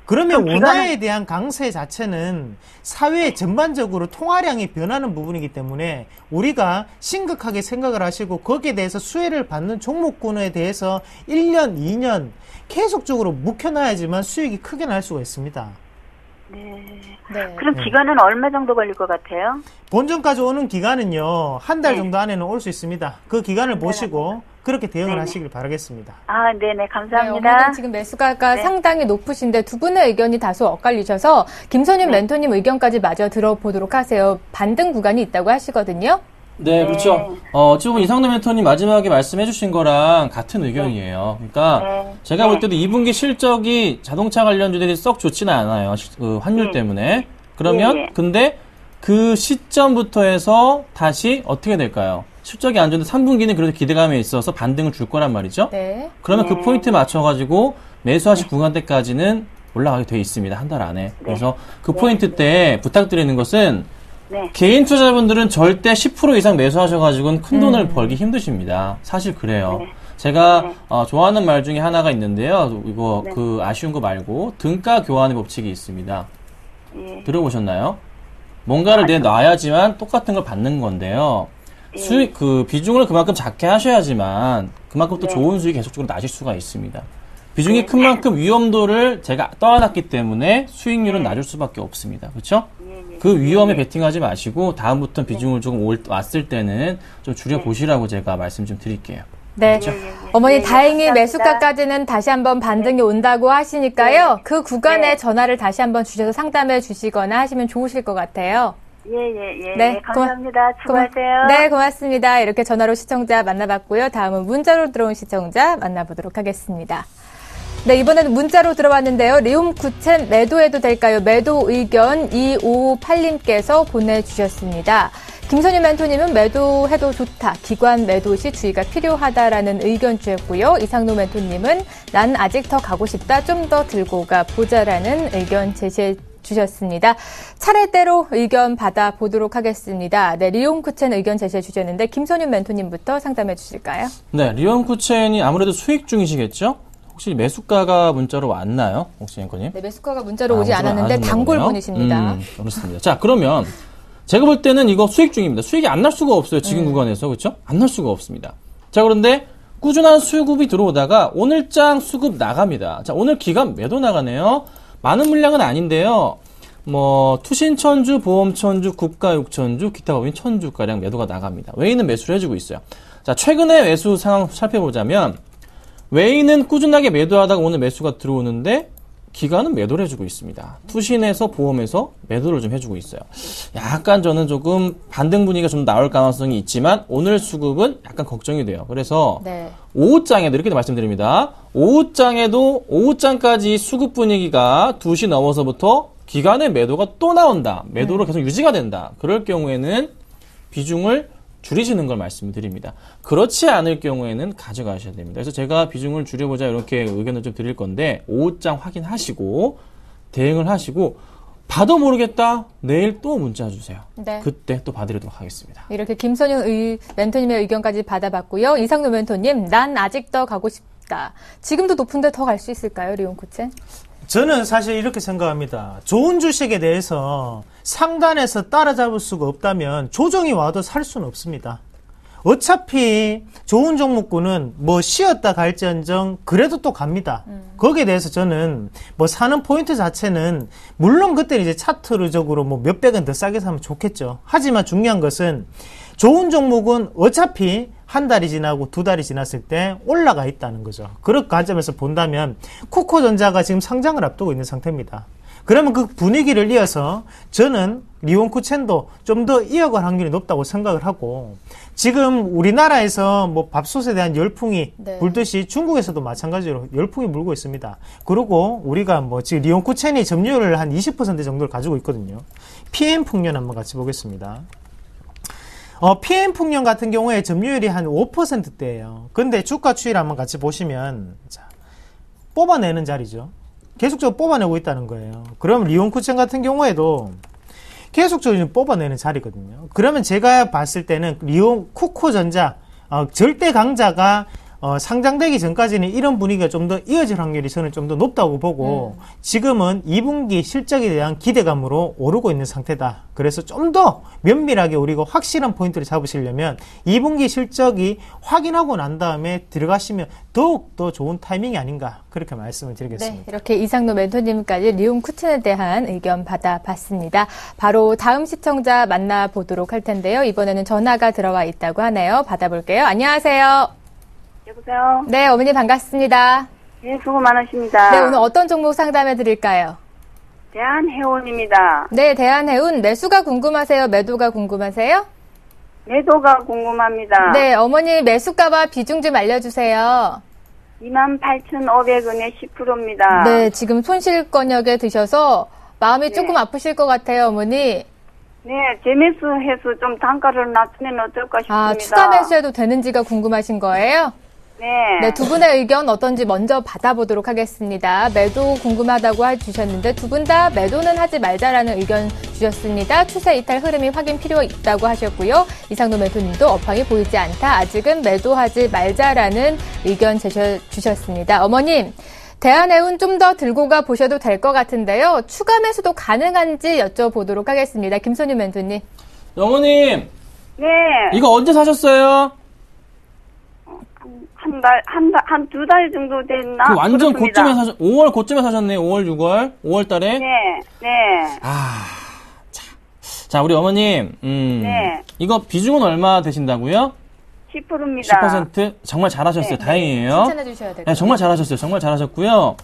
그러면 그럼 원화에 대한 강세 자체는 사회에 전반적으로 통화량이 변하는 부분이기 때문에 우리가 심각하게 생각을 하시고 거기에 대해서 수혜를 받는 종목군에 대해서 1년, 2년 계속적으로 묵혀놔야지만 수익이 크게 날 수가 있습니다. 네. 네. 그럼 기간은 얼마 정도 걸릴 것 같아요? 본전까지 오는 기간은요, 한 달 네. 정도 안에는 올 수 있습니다. 그 기간을 보시고 그렇게 대응을 네네. 하시길 바라겠습니다. 아, 네네. 네, 감사합니다. 어머니 지금 매수가가 네. 상당히 높으신데 두 분의 의견이 다소 엇갈리셔서 김선윤 멘토님 의견까지 마저 들어보도록 하세요. 반등 구간이 있다고 하시거든요. 네, 그렇죠. 지금 이상도 멘토님 마지막에 말씀해 주신 거랑 같은 의견이에요. 그러니까 네. 제가 볼 때도 2분기 실적이 자동차 관련주들이 썩 좋지는 않아요. 그 환율 때문에. 그러면 예, 예. 근데 그 시점부터 해서 다시 어떻게 될까요? 실적이 안 좋은데 3분기는 그래도 기대감에 있어서 반등을 줄 거란 말이죠. 네. 그러면 그 포인트 맞춰가지고 매수하실 구간대까지는 올라가게 돼 있습니다. 한 달 안에. 그래서 그 포인트 때 부탁드리는 것은 네. 개인 투자자분들은 절대 10% 이상 매수하셔가지고는 큰 돈을 벌기 힘드십니다. 사실 그래요. 네. 제가 좋아하는 말 중에 하나가 있는데요. 이거 네. 그 아쉬운 거 말고 등가 교환의 법칙이 있습니다. 예. 들어보셨나요? 뭔가를 내놔야지만 똑같은 걸 받는 건데요. 예. 수익 그 비중을 그만큼 작게 하셔야지만 그만큼 또 네. 좋은 수익이 계속적으로 나실 수가 있습니다. 비중이 큰 만큼 위험도를 제가 떠안았기 때문에 수익률은 낮을 수밖에 없습니다. 그렇죠? 그 위험에 베팅하지 마시고 다음부터 비중을 조금 왔을 때는 좀 줄여 보시라고 제가 말씀 좀 드릴게요. 네. 어머니 예, 예, 다행히 감사합니다. 매수가까지는 다시 한번 반등이 온다고 하시니까요. 그 구간에 전화를 다시 한번 주셔서 상담해 주시거나 하시면 좋으실 것 같아요. 예. 네, 감사합니다. 수고하세요. 네, 고맙습니다. 이렇게 전화로 시청자 만나봤고요. 다음은 문자로 들어온 시청자 만나보도록 하겠습니다. 네, 이번에는 문자로 들어왔는데요. 리움쿠첸 매도해도 될까요? 매도 의견 2558님께서 보내주셨습니다. 김선윤 멘토님은 매도해도 좋다. 기관 매도 시 주의가 필요하다라는 의견 주셨고요. 이상노 멘토님은 난 아직 더 가고 싶다. 좀 더 들고 가 보자라는 의견 제시해 주셨습니다. 차례대로 의견 받아보도록 하겠습니다. 네, 리움쿠첸 의견 제시해 주셨는데 김선윤 멘토님부터 상담해 주실까요? 네, 리움쿠첸이 아무래도 수익 중이시겠죠? 혹시 매수가가 문자로 왔나요? 혹시 앵커님? 네, 매수가가 문자로 오지 않았는데 단골 분이십니다. 그렇습니다. 자, 그러면 제가 볼 때는 이거 수익 중입니다. 수익이 안 날 수가 없어요. 지금 구간에서. 그렇죠? 안 날 수가 없습니다. 자, 그런데 꾸준한 수급이 들어오다가 오늘장 수급 나갑니다. 자, 오늘 기간 매도 나가네요. 많은 물량은 아닌데요. 투신천주, 보험천주, 국가육천주, 기타 법인 천주가량 매도가 나갑니다. 외인은 매수를 해주고 있어요. 자, 최근의 매수 상황 살펴보자면 외인은 꾸준하게 매도하다가 오늘 매수가 들어오는데 기관은 매도를 해주고 있습니다. 투신에서 보험에서 매도를 좀 해주고 있어요. 약간 저는 조금 반등 분위기가 좀 나올 가능성이 있지만 오늘 수급은 약간 걱정이 돼요. 그래서 네. 오후장에도 이렇게 말씀드립니다. 오후장까지 수급 분위기가 2시 넘어서부터 기관의 매도가 또 나온다. 매도로 계속 유지가 된다. 그럴 경우에는 비중을 줄이시는 걸 말씀드립니다. 그렇지 않을 경우에는 가져가셔야 됩니다. 그래서 제가 비중을 줄여보자 이렇게 의견을 좀 드릴 건데 오후장 확인하시고 대응을 하시고 봐도 모르겠다. 내일 또 문자 주세요. 네. 그때 또 봐드리도록 하겠습니다. 이렇게 김선윤 멘토님의 의견까지 받아봤고요. 이상노 멘토님, 난 아직 더 가고 싶다. 지금도 높은데 더 갈 수 있을까요, 리움쿠첸? 저는 사실 이렇게 생각합니다. 좋은 주식에 대해서 상단에서 따라잡을 수가 없다면 조정이 와도 살 수는 없습니다. 어차피 좋은 종목군은 쉬었다 갈지언정 그래도 또 갑니다. 거기에 대해서 저는 사는 포인트 자체는 물론 그때는 이제 차트적으로 몇백 원 더 싸게 사면 좋겠죠. 하지만 중요한 것은 좋은 종목은 어차피 한 달이 지나고 두 달이 지났을 때 올라가 있다는 거죠. 그런 관점에서 본다면 쿠코전자가 지금 상장을 앞두고 있는 상태입니다. 그러면 그 분위기를 이어서 저는 리움쿠첸도 좀 더 이어갈 확률이 높다고 생각을 하고 지금 우리나라에서 밥솥에 대한 열풍이 네. 불듯이 중국에서도 마찬가지로 열풍이 불고 있습니다. 그리고 우리가 지금 리움쿠첸이 점유율을 한 20% 정도를 가지고 있거든요. PM 풍년 한번 같이 보겠습니다. PM 풍년 같은 경우에 점유율이 한 5%대예요. 근데 주가 추이를 한번 같이 보시면, 자, 뽑아내는 자리죠. 계속적으로 뽑아내고 있다는 거예요. 그럼 리온쿠첸 같은 경우에도 계속적으로 뽑아내는 자리거든요. 그러면 제가 봤을 때는 쿠코전자, 절대 강자가 상장되기 전까지는 이런 분위기가 좀 더 이어질 확률이 저는 좀 더 높다고 보고 지금은 2분기 실적에 대한 기대감으로 오르고 있는 상태다. 그래서 좀 더 면밀하게 우리가 확실한 포인트를 잡으시려면 2분기 실적이 확인하고 난 다음에 들어가시면 더욱 더 좋은 타이밍이 아닌가 그렇게 말씀을 드리겠습니다. 네, 이렇게 이상로 멘토님까지 리온쿠첸에 대한 의견 받아봤습니다. 바로 다음 시청자 만나보도록 할 텐데요. 이번에는 전화가 들어와 있다고 하네요. 받아볼게요. 안녕하세요. 여보세요? 네, 어머니 반갑습니다. 네, 수고 많으십니다. 네, 오늘 어떤 종목 상담해 드릴까요? 대한해운입니다. 네, 대한해운 매수가 궁금하세요? 매도가 궁금하세요? 매도가 궁금합니다. 네, 어머니 매수가와 비중 좀 알려주세요. 28,500원에 10%입니다. 네, 지금 손실권역에 드셔서 마음이 조금 아프실 것 같아요, 어머니. 네, 재매수해서 좀 단가를 낮추면 어떨까 싶습니다. 추가 매수해도 되는지가 궁금하신 거예요? 네. 네, 두 분의 의견 어떤지 먼저 받아보도록 하겠습니다. 매도 궁금하다고 주셨는데 두 분 다 매도는 하지 말자라는 의견 주셨습니다. 추세 이탈 흐름이 확인 필요 있다고 하셨고요. 이상로 매도님도 업황이 보이지 않다. 아직은 매도하지 말자라는 의견 주셨습니다. 어머님, 대한해운 좀 더 들고 가 보셔도 될 것 같은데요. 추가 매수도 가능한지 여쭤보도록 하겠습니다. 김선유 멘토님. 어머님, 네. 이거 언제 사셨어요? 한 두 달 정도 됐나? 그 완전 그렇습니다. 고점에 5월 고점에 사셨네요. 5월, 6월, 5월 달에. 네, 네. 자, 우리 어머님, 네. 이거 비중은 얼마 되신다고요? 10%입니다. 10% 정말 잘하셨어요. 네, 다행이에요. 칭찬해 주셔야 될 것 네, 정말 잘하셨어요. 정말 잘하셨고요.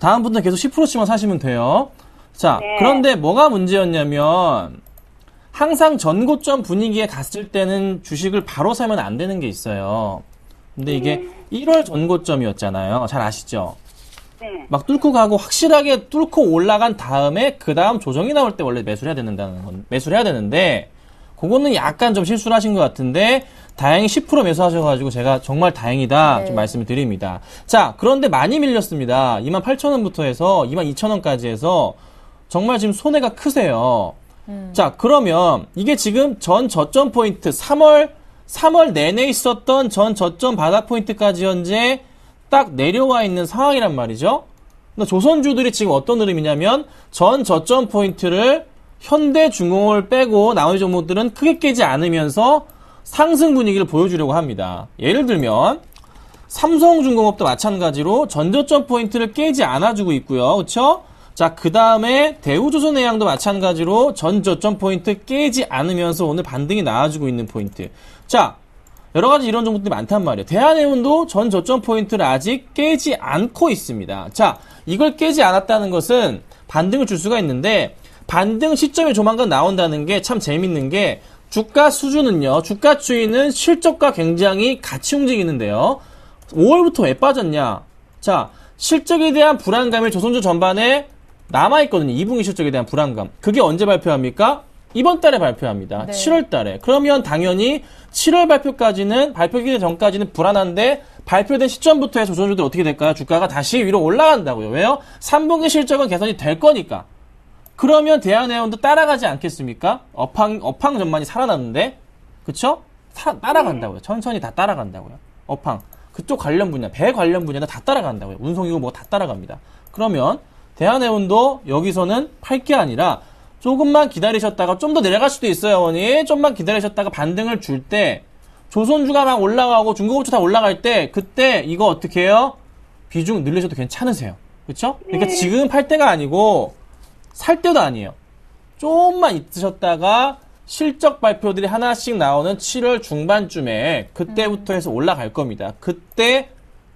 다음 분들은 계속 10%씩만 사시면 돼요. 자, 네. 그런데 뭐가 문제였냐면 항상 전고점 분위기에 갔을 때는 주식을 바로 사면 안 되는 게 있어요. 근데 이게 1월 전고점이었잖아요. 잘 아시죠? 네. 막 뚫고 가고 확실하게 뚫고 올라간 다음에 그 다음 조정이 나올 때 원래 매수를 해야 되는데 그거는 약간 좀 실수를 하신 것 같은데 다행히 10% 매수하셔가지고 제가 정말 다행이다 네. 좀 말씀을 드립니다. 자, 그런데 많이 밀렸습니다. 28,000원부터 해서 22,000원까지 해서 정말 지금 손해가 크세요. 자, 그러면 이게 지금 전 저점 포인트 3월 내내 있었던 전 저점 바닥 포인트까지 현재 딱 내려와 있는 상황이란 말이죠. 근데 조선주들이 지금 어떤 흐름이냐면 전 저점 포인트를 현대중공업을 빼고 나머지 종목들은 크게 깨지 않으면서 상승 분위기를 보여주려고 합니다. 예를 들면 삼성중공업도 마찬가지로 전저점 포인트를 깨지 않아주고 있고요. 그렇죠? 자, 그 다음에 대우조선해양도 마찬가지로 전저점 포인트 깨지 않으면서 오늘 반등이 나와주고 있는 포인트. 자, 여러 가지 이런 종목들이 많단 말이에요. 대한해운도 전 저점 포인트를 아직 깨지 않고 있습니다. 자, 이걸 깨지 않았다는 것은 반등을 줄 수가 있는데 반등 시점이 조만간 나온다는 게 참 재밌는 게 주가 수준은요. 주가 추이는 실적과 굉장히 같이 움직이는데요. 5월부터 왜 빠졌냐? 자, 실적에 대한 불안감이 조선주 전반에 남아있거든요. 2분기 실적에 대한 불안감. 그게 언제 발표합니까? 이번 달에 발표합니다. 네. 7월 달에. 그러면 당연히 7월 발표까지는, 발표기간 전까지는 불안한데, 발표된 시점부터 해서 조선주들 어떻게 될까요? 주가가 다시 위로 올라간다고요. 왜요? 3분기 실적은 개선이 될 거니까. 그러면 대한해운도 따라가지 않겠습니까? 업황 전망이 살아났는데, 그쵸? 따라간다고요. 천천히 다 따라간다고요. 업황. 그쪽 관련 분야, 배 관련 분야는 다 따라간다고요. 운송이고 뭐 다 따라갑니다. 그러면 대한해운도 여기서는 팔 게 아니라 조금만 기다리셨다가 좀 더 내려갈 수도 있어요, 어머니. 좀만 기다리셨다가 반등을 줄 때 조선주가 막 올라가고 중고급주 다 올라갈 때 그때 이거 어떻게 해요? 비중 늘리셔도 괜찮으세요. 그렇죠? 그러니까 지금 팔 때가 아니고 살 때도 아니에요. 조금만 있으셨다가 실적 발표들이 하나씩 나오는 7월 중반쯤에 그때부터 해서 올라갈 겁니다. 그때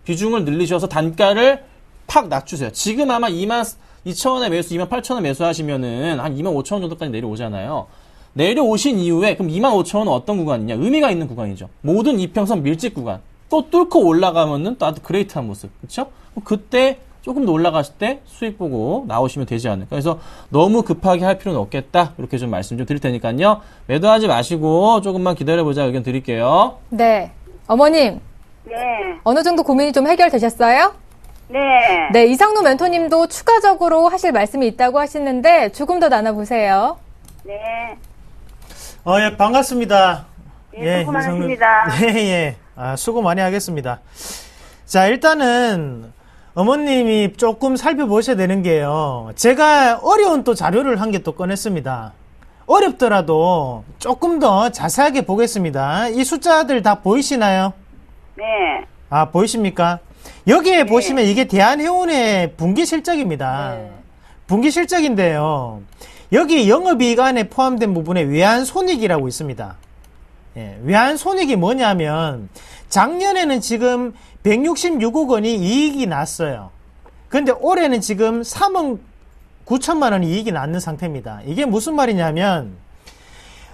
비중을 늘리셔서 단가를 팍 낮추세요. 지금 아마 22,000원에 매수, 28,000원 매수하시면은 한 25,000원 정도까지 내려오잖아요. 내려오신 이후에 그럼 25,000원은 어떤 구간이냐? 의미가 있는 구간이죠. 모든 이평선 밀집 구간. 또 뚫고 올라가면은 또 아주 그레이트한 모습. 그렇죠? 그때 조금 더 올라갔을 때 수익 보고 나오시면 되지 않을까. 그래서 너무 급하게 할 필요는 없겠다. 이렇게 좀 말씀 좀 드릴 테니까요. 매도하지 마시고 조금만 기다려보자 의견 드릴게요. 네. 어머님, 네. 어느 정도 고민이 좀 해결되셨어요? 네. 네, 이상로 멘토님도 추가적으로 하실 말씀이 있다고 하시는데 조금 더 나눠보세요. 네. 예, 반갑습니다. 예, 수고 많으십니다. 예. 수고 많이 하겠습니다. 자, 일단은 어머님이 조금 살펴보셔야 되는 게요. 제가 어려운 또 자료를 한 개 또 꺼냈습니다. 어렵더라도 조금 더 자세하게 보겠습니다. 이 숫자들 다 보이시나요? 네. 보이십니까? 여기에 보시면 이게 대한해운의 분기 실적입니다. 네. 분기 실적인데요. 여기 영업이익 안에 포함된 부분에 외환손익이라고 있습니다. 예, 외환손익이 뭐냐면 작년에는 지금 166억 원이 이익이 났어요. 근데 올해는 지금 3억 9천만 원이 이익이 났는 상태입니다. 이게 무슨 말이냐면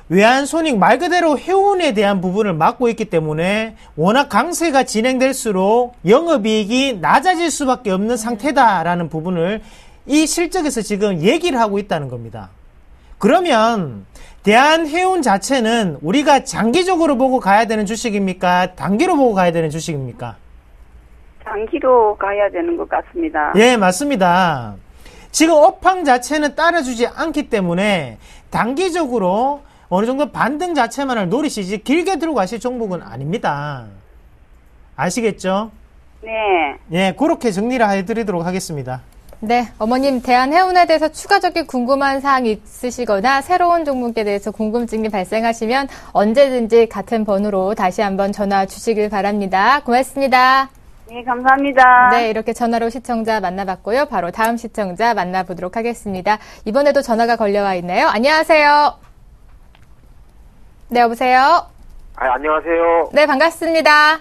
외환손익 말 그대로 해운에 대한 부분을 맡고 있기 때문에 워낙 강세가 진행될수록 영업이익이 낮아질 수밖에 없는 상태다라는 부분을 이 실적에서 지금 얘기를 하고 있다는 겁니다. 그러면 대한해운 자체는 우리가 장기적으로 보고 가야 되는 주식입니까? 단기로 보고 가야 되는 주식입니까? 장기로 가야 되는 것 같습니다. 예, 맞습니다. 지금 업황 자체는 따라주지 않기 때문에 단기적으로 어느 정도 반등 자체만을 노리시지 길게 들고 가실 종목은 아닙니다. 아시겠죠? 네. 예, 그렇게 정리를 해드리도록 하겠습니다. 네, 어머님 대한해운에 대해서 추가적인 궁금한 사항 있으시거나 새로운 종목에 대해서 궁금증이 발생하시면 언제든지 같은 번호로 다시 한번 전화 주시길 바랍니다. 고맙습니다. 네, 감사합니다. 네, 이렇게 전화로 시청자 만나봤고요. 바로 다음 시청자 만나보도록 하겠습니다. 이번에도 전화가 걸려와 있네요. 안녕하세요. 네, 여보세요. 안녕하세요. 네, 반갑습니다.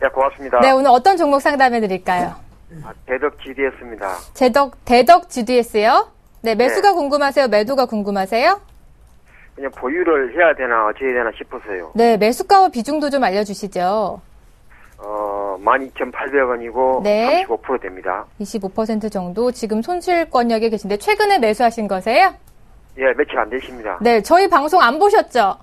네, 고맙습니다. 네, 오늘 어떤 종목 상담해 드릴까요? 대덕 GDS입니다. 대덕 GDS요? 네, 매수가 네. 궁금하세요? 매도가 궁금하세요? 그냥 보유를 해야 되나 어찌해야 되나 싶어서요. 네, 매수가와 비중도 좀 알려주시죠. 12,800원이고 네. 35% 됩니다. 25% 정도 지금 손실권역에 계신데 최근에 매수하신 거세요? 예, 며칠 안 되십니다. 네, 저희 방송 안 보셨죠?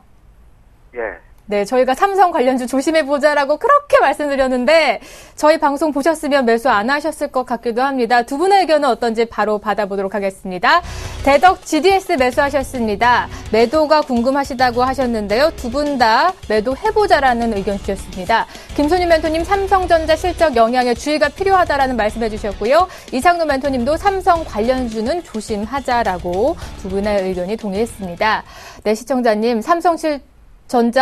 예. 네, 저희가 삼성 관련주 조심해보자라고 그렇게 말씀드렸는데 저희 방송 보셨으면 매수 안 하셨을 것 같기도 합니다. 두 분의 의견은 어떤지 바로 받아보도록 하겠습니다. 대덕 GDS 매수하셨습니다. 매도가 궁금하시다고 하셨는데요. 두 분 다 매도해보자라는 의견 주셨습니다. 김소님 멘토님 삼성전자 실적 영향에 주의가 필요하다라는 말씀해 주셨고요. 이상노 멘토님도 삼성 관련주는 조심하자라고 두 분의 의견이 동의했습니다. 네, 시청자님 삼성전자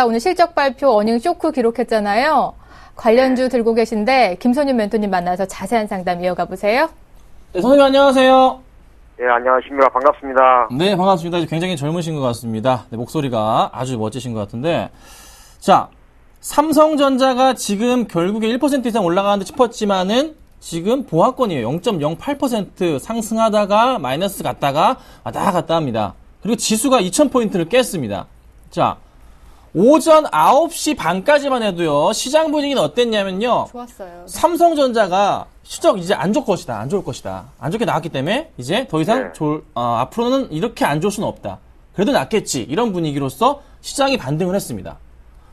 오늘 실적 발표 어닝 쇼크 기록했잖아요. 관련주 들고 계신데 김소님 멘토님 만나서 자세한 상담 이어가 보세요. 네, 선생님 안녕하세요. 예, 안녕하십니까. 반갑습니다. 네, 반갑습니다. 굉장히 젊으신 것 같습니다. 네, 목소리가 아주 멋지신 것 같은데. 자, 삼성전자가 지금 결국에 1% 이상 올라가는데 싶었지만은 지금 보합권이에요. 0.08% 상승하다가 마이너스 갔다가 왔다 갔다 합니다. 그리고 지수가 2000포인트를 깼습니다. 자, 오전 9시 반까지만 해도요, 시장 분위기는 어땠냐면요. 좋았어요. 삼성전자가 실적 이제 안 좋을 것이다. 안 좋게 나왔기 때문에 이제 더 이상 네. 앞으로는 이렇게 안 좋을 수는 없다. 그래도 낫겠지. 이런 분위기로서 시장이 반등을 했습니다.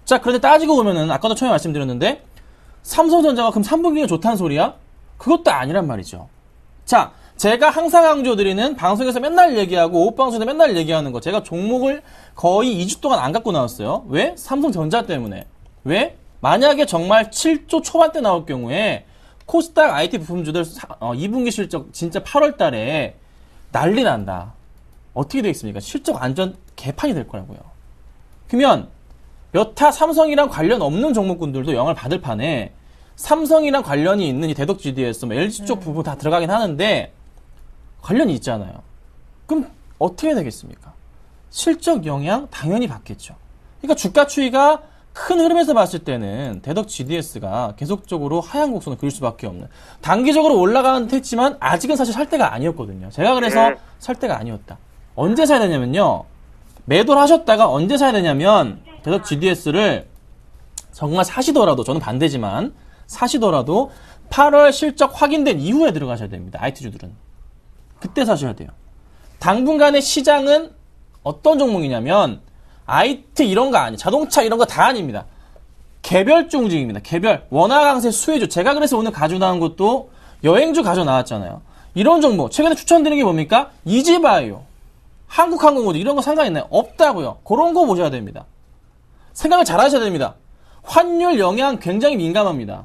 자, 그런데 따지고 보면은 아까도 처음에 말씀드렸는데 삼성전자가 그럼 3분기가 좋다는 소리야? 그것도 아니란 말이죠. 자, 제가 항상 강조드리는 방송에서 맨날 얘기하고 오후방송에서 맨날 얘기하는 거 제가 종목을 거의 2주 동안 안 갖고 나왔어요. 왜? 삼성전자 때문에. 왜? 만약에 정말 7조 초반대 나올 경우에 코스닥 IT 부품주들 2분기 실적 진짜 8월 달에 난리 난다. 어떻게 되겠습니까? 실적 완전 개판이 될 거라고요. 그러면 여타 삼성이랑 관련 없는 종목군들도 영향을 받을 판에 삼성이랑 관련이 있는 이 대덕 GDS, LG 쪽 부분 다 들어가긴 하는데 관련이 있잖아요. 그럼 어떻게 되겠습니까? 실적 영향 당연히 받겠죠. 그러니까 주가 추이가 큰 흐름에서 봤을 때는 대덕 GDS가 계속적으로 하향 곡선을 그릴 수밖에 없는, 단기적으로 올라가는 듯 했지만 아직은 사실 살 때가 아니었거든요. 제가 그래서 살 때가 아니었다. 언제 사야 되냐면요. 매도를 하셨다가 언제 사야 되냐면 대덕 GDS를 정말 사시더라도, 저는 반대지만 사시더라도 8월 실적 확인된 이후에 들어가셔야 됩니다. IT주들은. 그때 사셔야 돼요. 당분간의 시장은 어떤 종목이냐면 IT 이런 거 아니에요. 자동차 이런 거 다 아닙니다. 개별주 움직입니다. 개별. 원화 강세 수혜주. 제가 그래서 오늘 가져 나온 것도 여행주 가져 나왔잖아요. 이런 종목. 최근에 추천드리는 게 뭡니까? 이지바이오. 한국항공우주 이런 거 상관 있나요? 없다고요. 그런 거 보셔야 됩니다. 생각을 잘 하셔야 됩니다. 환율 영향 굉장히 민감합니다.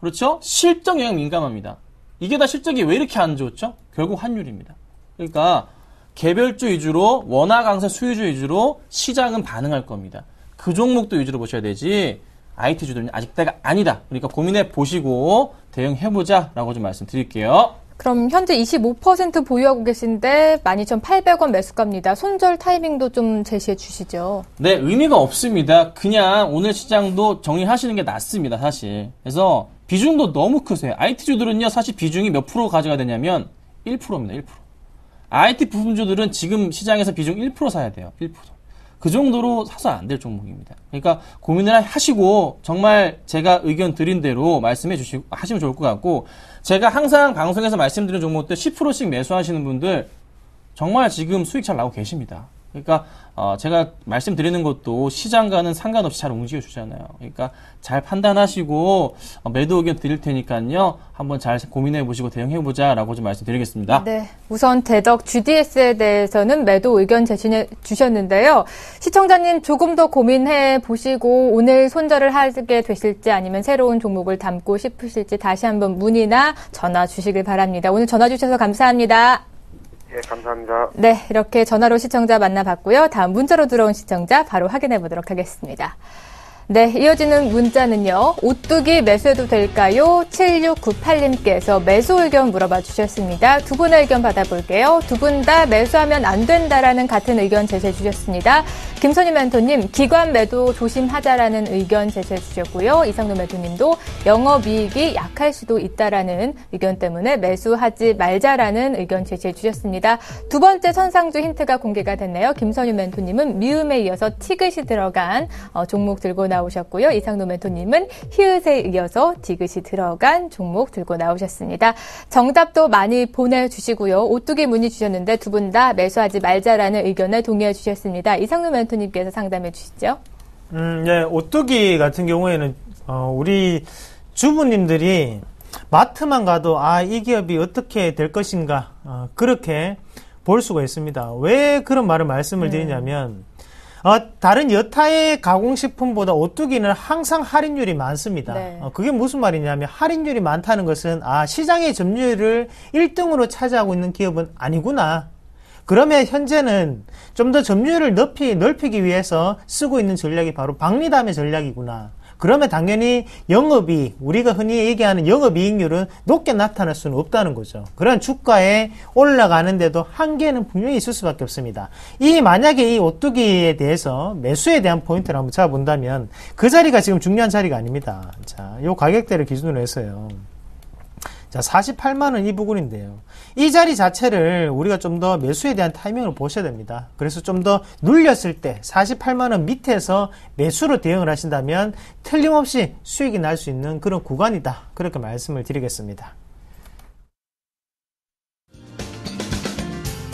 그렇죠? 실적 영향 민감합니다. 이게 다 실적이 왜 이렇게 안 좋죠? 결국 환율입니다. 그러니까 개별주 위주로 원화 강세 수혜주 위주로 시장은 반응할 겁니다. 그 종목도 위주로 보셔야 되지 IT주들은 아직 때가 아니다. 그러니까 고민해 보시고 대응해보자라고 좀 말씀드릴게요. 그럼 현재 25% 보유하고 계신데 12,800원 매수가입니다. 손절 타이밍도 좀 제시해 주시죠. 네, 의미가 없습니다. 그냥 오늘 시장도 정리하시는 게 낫습니다, 사실. 그래서 비중도 너무 크세요. IT주들은요, 사실 비중이 몇 프로 가져가야 되냐면 1%입니다, 1%. IT 부분주들은 지금 시장에서 비중 1% 사야 돼요, 1%. 그 정도로 사서 안 될 종목입니다. 그러니까 고민을 하시고 정말 제가 의견 드린 대로 말씀해 주시고 하시면 좋을 것 같고 제가 항상 방송에서 말씀드린 종목들 10%씩 매수하시는 분들 정말 지금 수익 잘 나오고 계십니다. 그러니까 제가 말씀드리는 것도 시장과는 상관없이 잘 움직여 주잖아요. 그러니까 잘 판단하시고 매도 의견 드릴 테니까요. 한번 잘 고민해 보시고 대응해 보자라고 좀 말씀드리겠습니다. 네, 우선 대덕 GDS에 대해서는 매도 의견 제시해 주셨는데요. 시청자님 조금 더 고민해 보시고 오늘 손절을 하게 되실지 아니면 새로운 종목을 담고 싶으실지 다시 한번 문의나 전화 주시길 바랍니다. 오늘 전화 주셔서 감사합니다. 예, 감사합니다. 네, 이렇게 전화로 시청자 만나봤고요. 다음 문자로 들어온 시청자 바로 확인해 보도록 하겠습니다. 네, 이어지는 문자는요. 오뚜기 매수해도 될까요? 7698님께서 매수 의견 물어봐 주셨습니다. 두 분의 의견 받아볼게요. 두 분 다 매수하면 안 된다라는 같은 의견 제시해 주셨습니다. 김선희 멘토님, 기관 매도 조심하자라는 의견 제시해 주셨고요. 이상노 멘토님도 영업이익이 약할 수도 있다라는 의견 때문에 매수하지 말자라는 의견 제시해 주셨습니다. 두 번째 선상주 힌트가 공개가 됐네요. 김선희 멘토님은 미음에 이어서 티귿이 들어간 종목 들고 나오셨고요. 이상노 멘토님은 히읗에 이어서 디귿이 들어간 종목 들고 나오셨습니다. 정답도 많이 보내주시고요. 오뚜기 문의 주셨는데 두 분 다 매수하지 말자라는 의견에 동의해 주셨습니다. 이상노 멘토님께서 상담해 주시죠. 네, 오뚜기 같은 경우에는 우리 주부님들이 마트만 가도 이 기업이 어떻게 될 것인가 그렇게 볼 수가 있습니다. 왜 그런 말씀을 드리냐면 다른 여타의 가공식품보다 오뚜기는 항상 할인율이 많습니다. 네. 그게 무슨 말이냐면 할인율이 많다는 것은 시장의 점유율을 1등으로 차지하고 있는 기업은 아니구나. 그러면 현재는 좀 더 점유율을 넓히기 위해서 쓰고 있는 전략이 바로 박리담의 전략이구나. 그러면 당연히 영업이익, 우리가 흔히 얘기하는 영업이익률은 높게 나타날 수는 없다는 거죠. 그런 주가에 올라가는데도 한계는 분명히 있을 수밖에 없습니다. 만약에 이 오뚜기에 대해서 매수에 대한 포인트를 한번 잡아본다면 그 자리가 지금 중요한 자리가 아닙니다. 자, 요 가격대를 기준으로 해서요. 자, 48만원 이 부분인데요. 이 자리 자체를 우리가 좀 더 매수에 대한 타이밍을 보셔야 됩니다. 그래서 좀 더 눌렸을 때 48만원 밑에서 매수로 대응을 하신다면 틀림없이 수익이 날 수 있는 그런 구간이다. 그렇게 말씀을 드리겠습니다.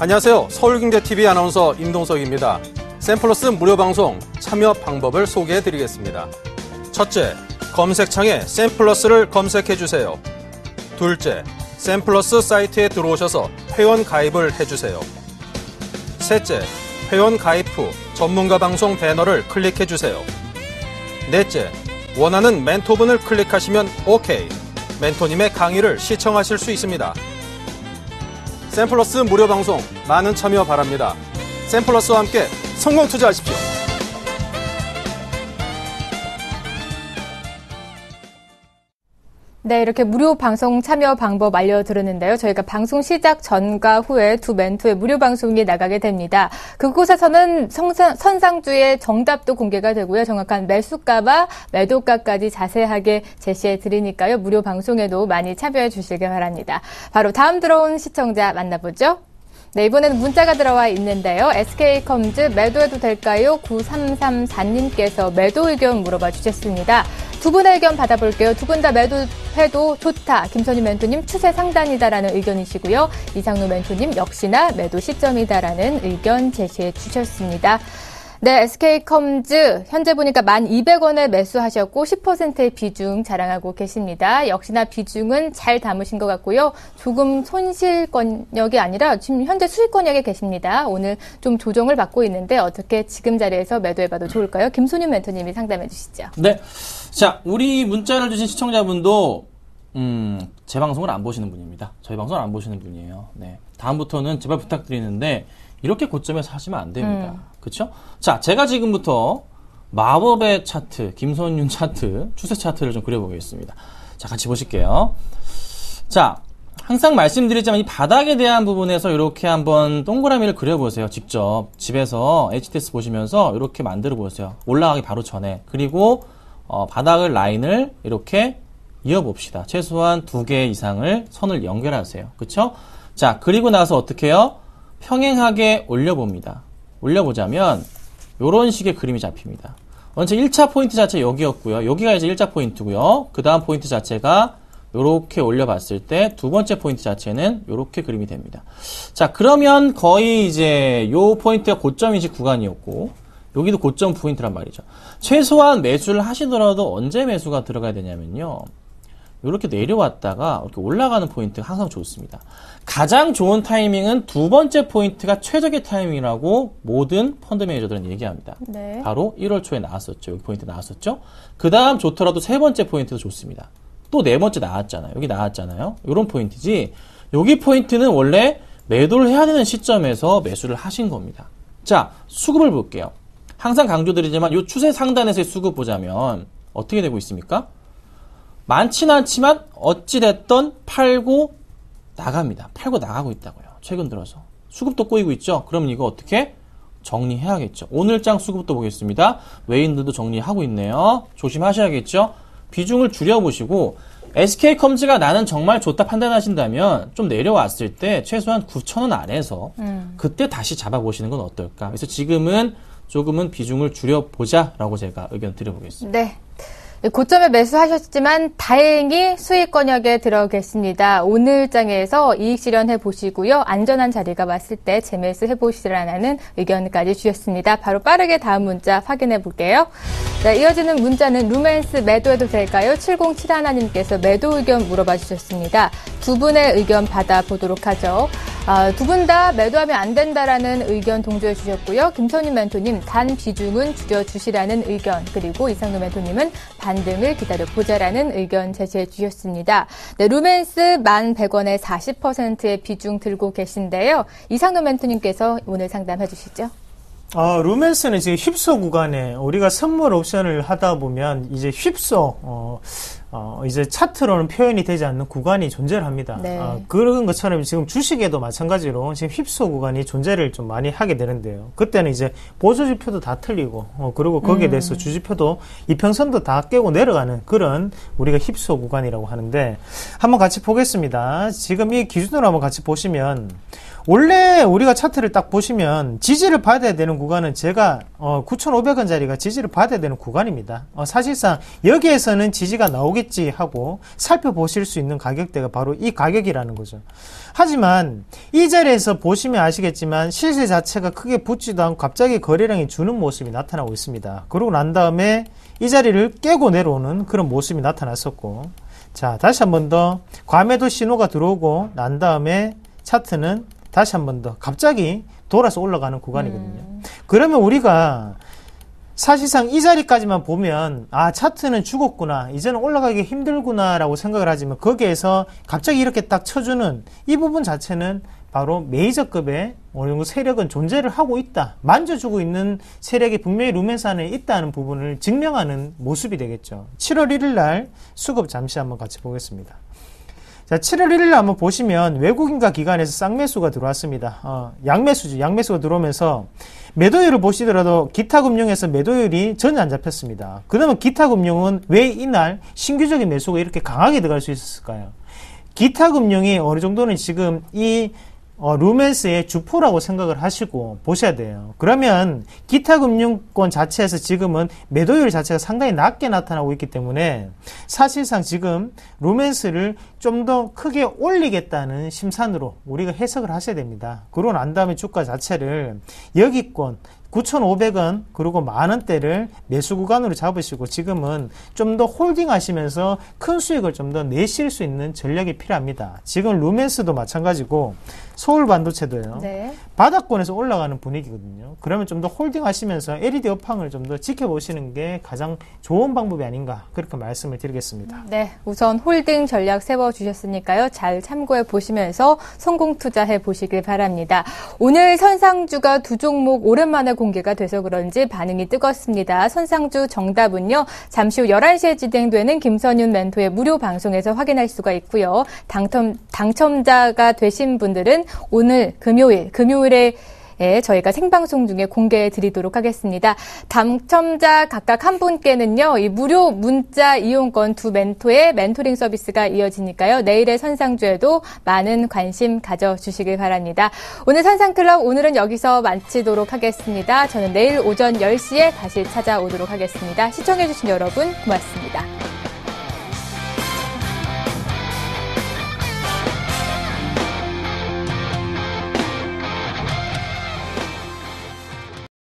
안녕하세요. 서울경제TV 아나운서 임동석입니다. 샘플러스 무료 방송 참여 방법을 소개해 드리겠습니다. 첫째, 검색창에 샘플러스를 검색해 주세요. 둘째, 샘플러스 사이트에 들어오셔서 회원 가입을 해주세요. 셋째, 회원 가입 후 전문가 방송 배너를 클릭해주세요. 넷째, 원하는 멘토분을 클릭하시면 OK. 멘토님의 강의를 시청하실 수 있습니다. 샘플러스 무료 방송 많은 참여 바랍니다. 샘플러스와 함께 성공 투자하십시오. 네, 이렇게 무료 방송 참여 방법 알려드렸는데요. 저희가 방송 시작 전과 후에 두 멘토의 무료 방송이 나가게 됩니다. 그곳에서는 선상주의 정답도 공개가 되고요. 정확한 매수가와 매도가까지 자세하게 제시해 드리니까요. 무료 방송에도 많이 참여해 주시길 바랍니다. 바로 다음 들어온 시청자 만나보죠. 네, 이번에는 문자가 들어와 있는데요. SK컴즈 매도해도 될까요? 9334님께서 매도 의견 물어봐 주셨습니다. 두 분의 의견 받아볼게요. 두 분 다 매도해도 좋다. 김선희 멘토님 추세 상단이다라는 의견이시고요. 이상로 멘토님 역시나 매도 시점이다라는 의견 제시해 주셨습니다. 네, SK컴즈 현재 보니까 1,200원에 매수하셨고 10%의 비중 자랑하고 계십니다. 역시나 비중은 잘 담으신 것 같고요. 조금 손실권역이 아니라 지금 현재 수익권역에 계십니다. 오늘 좀 조정을 받고 있는데 어떻게 지금 자리에서 매도해봐도 좋을까요? 김선희 멘토님이 상담해 주시죠. 네. 자, 우리 문자를 주신 시청자분도 제 방송을 안 보시는 분입니다. 저희 방송을 안 보시는 분이에요. 네. 다음부터는 제발 부탁드리는데 이렇게 고점에서 하시면 안 됩니다. 그렇죠? 자, 제가 지금부터 마법의 차트, 김선윤 차트, 추세 차트를 좀 그려보겠습니다. 자, 같이 보실게요. 자, 항상 말씀드리지만 이 바닥에 대한 부분에서 이렇게 한번 동그라미를 그려보세요. 직접 집에서 HTS 보시면서 이렇게 만들어 보세요. 올라가기 바로 전에. 그리고 바닥을 라인을 이렇게 이어봅시다. 최소한 2개 이상을 선을 연결하세요. 그렇죠? 자, 그리고 나서 어떻게 해요? 평행하게 올려봅니다. 올려보자면 이런 식의 그림이 잡힙니다. 먼저 1차 포인트 자체 여기였고요. 여기가 이제 1차 포인트고요. 그 다음 포인트 자체가 이렇게 올려봤을 때 두 번째 포인트 자체는 이렇게 그림이 됩니다. 자, 그러면 거의 이제 요 포인트가 고점 인식 구간이었고 여기도 고점 포인트란 말이죠. 최소한 매수를 하시더라도 언제 매수가 들어가야 되냐면요. 이렇게 내려왔다가 이렇게 올라가는 포인트가 항상 좋습니다. 가장 좋은 타이밍은 두 번째 포인트가 최적의 타이밍이라고 모든 펀드 매니저들은 얘기합니다. 네. 바로 1월 초에 나왔었죠. 여기 포인트 나왔었죠. 그 다음 좋더라도 세 번째 포인트도 좋습니다. 또 네 번째 나왔잖아요. 여기 나왔잖아요. 이런 포인트지. 여기 포인트는 원래 매도를 해야 되는 시점에서 매수를 하신 겁니다. 자, 수급을 볼게요. 항상 강조드리지만 이 추세 상단에서의 수급 보자면 어떻게 되고 있습니까? 많지는 않지만 어찌됐던 팔고 나갑니다. 팔고 나가고 있다고요. 최근 들어서. 수급도 꼬이고 있죠. 그럼 이거 어떻게 정리해야겠죠. 오늘장 수급도 보겠습니다. 외인들도 정리하고 있네요. 조심하셔야겠죠. 비중을 줄여보시고 SK컴즈가 나는 정말 좋다 판단하신다면 좀 내려왔을 때 최소한 9,000원 안에서 그때 다시 잡아보시는 건 어떨까. 그래서 지금은 조금은 비중을 줄여보자라고 제가 의견 드려보겠습니다. 네. 고점에 매수하셨지만 다행히 수익권역에 들어 계십니다. 오늘 장에서 이익 실현해 보시고요. 안전한 자리가 왔을 때 재매수 해보시라는 의견까지 주셨습니다. 바로 빠르게 다음 문자 확인해 볼게요. 네, 이어지는 문자는 루멘스 매도해도 될까요? 7071님께서 매도 의견 물어봐 주셨습니다. 두 분의 의견 받아보도록 하죠. 두 분 다 매도하면 안 된다라는 의견 동조해 주셨고요. 김선희 멘토님 단 비중은 줄여주시라는 의견, 그리고 이상로 멘토님은 반등을 기다려보자라는 의견 제시해 주셨습니다. 네, 루멘스 1,100원에 40%의 비중 들고 계신데요. 이상로 멘토님께서 오늘 상담해 주시죠. 루멘스는 지금 휩소 구간에 우리가 선물 옵션을 하다 보면 이제 휩소, 이제 차트로는 표현이 되지 않는 구간이 존재를 합니다. 네. 그런 것처럼 지금 주식에도 마찬가지로 지금 휩소 구간이 존재를 좀 많이 하게 되는데요. 그때는 이제 보조지표도 다 틀리고, 그리고 거기에 대해서 주지표도 이평선도 다 깨고 내려가는 그런 우리가 휩소 구간이라고 하는데, 한번 같이 보겠습니다. 지금 이 기준으로 한번 같이 보시면, 원래 우리가 차트를 딱 보시면 지지를 받아야 되는 구간은 제가 9,500원짜리가 지지를 받아야 되는 구간입니다. 사실상 여기에서는 지지가 나오겠지 하고 살펴보실 수 있는 가격대가 바로 이 가격이라는 거죠. 하지만 이 자리에서 보시면 아시겠지만 시세 자체가 크게 붙지도 않고 갑자기 거래량이 주는 모습이 나타나고 있습니다. 그러고 난 다음에 이 자리를 깨고 내려오는 그런 모습이 나타났었고, 자, 다시 한 번 더 과매도 신호가 들어오고 난 다음에 차트는 다시 한 번 더 갑자기 돌아서 올라가는 구간이거든요. 그러면 우리가 사실상 이 자리까지만 보면 차트는 죽었구나, 이제는 올라가기 힘들구나 라고 생각을 하지만, 거기에서 갑자기 이렇게 딱 쳐주는 이 부분 자체는 바로 메이저급의 어느 정도 세력은 존재를 하고 있다, 만져주고 있는 세력이 분명히 루멘스 안에 있다는 부분을 증명하는 모습이 되겠죠. 7월 1일 날 수급 잠시 한번 같이 보겠습니다. 자, 7월 1일 한번 보시면 외국인과 기관에서 쌍매수가 들어왔습니다. 양매수죠. 양매수가 들어오면서 매도율을 보시더라도 기타금융에서 매도율이 전혀 안 잡혔습니다. 그러면 기타금융은 왜 이날 신규적인 매수가 이렇게 강하게 들어갈 수 있었을까요? 기타금융이 어느 정도는 지금 이 루멘스의 주포라고 생각을 하시고 보셔야 돼요. 그러면 기타 금융권 자체에서 지금은 매도율 자체가 상당히 낮게 나타나고 있기 때문에 사실상 지금 루멘스를 좀 더 크게 올리겠다는 심산으로 우리가 해석을 하셔야 됩니다. 그러고 난 다음에 주가 자체를 여기권 9,500원 그리고 만원대를 매수 구간으로 잡으시고 지금은 좀 더 홀딩 하시면서 큰 수익을 좀 더 내실 수 있는 전략이 필요합니다. 지금 루멘스도 마찬가지고 서울 반도체도요. 네. 바닥권에서 올라가는 분위기거든요. 그러면 좀 더 홀딩 하시면서 LED 업황을 좀 더 지켜보시는 게 가장 좋은 방법이 아닌가 그렇게 말씀을 드리겠습니다. 네, 우선 홀딩 전략 세워주셨으니까요. 잘 참고해 보시면서 성공 투자해 보시길 바랍니다. 오늘 선상주가 두 종목 오랜만에 공개가 돼서 그런지 반응이 뜨겁습니다. 선상주 정답은요. 잠시 후 11시에 진행되는 김선윤 멘토의 무료 방송에서 확인할 수가 있고요. 당첨자가 되신 분들은 오늘 금요일에 저희가 생방송 중에 공개해 드리도록 하겠습니다. 당첨자 각각 한 분께는요, 이 무료 문자 이용권 두 멘토의 멘토링 서비스가 이어지니까요. 내일의 선상주에도 많은 관심 가져주시길 바랍니다. 오늘 선상클럽 오늘은 여기서 마치도록 하겠습니다. 저는 내일 오전 10시에 다시 찾아오도록 하겠습니다. 시청해주신 여러분 고맙습니다.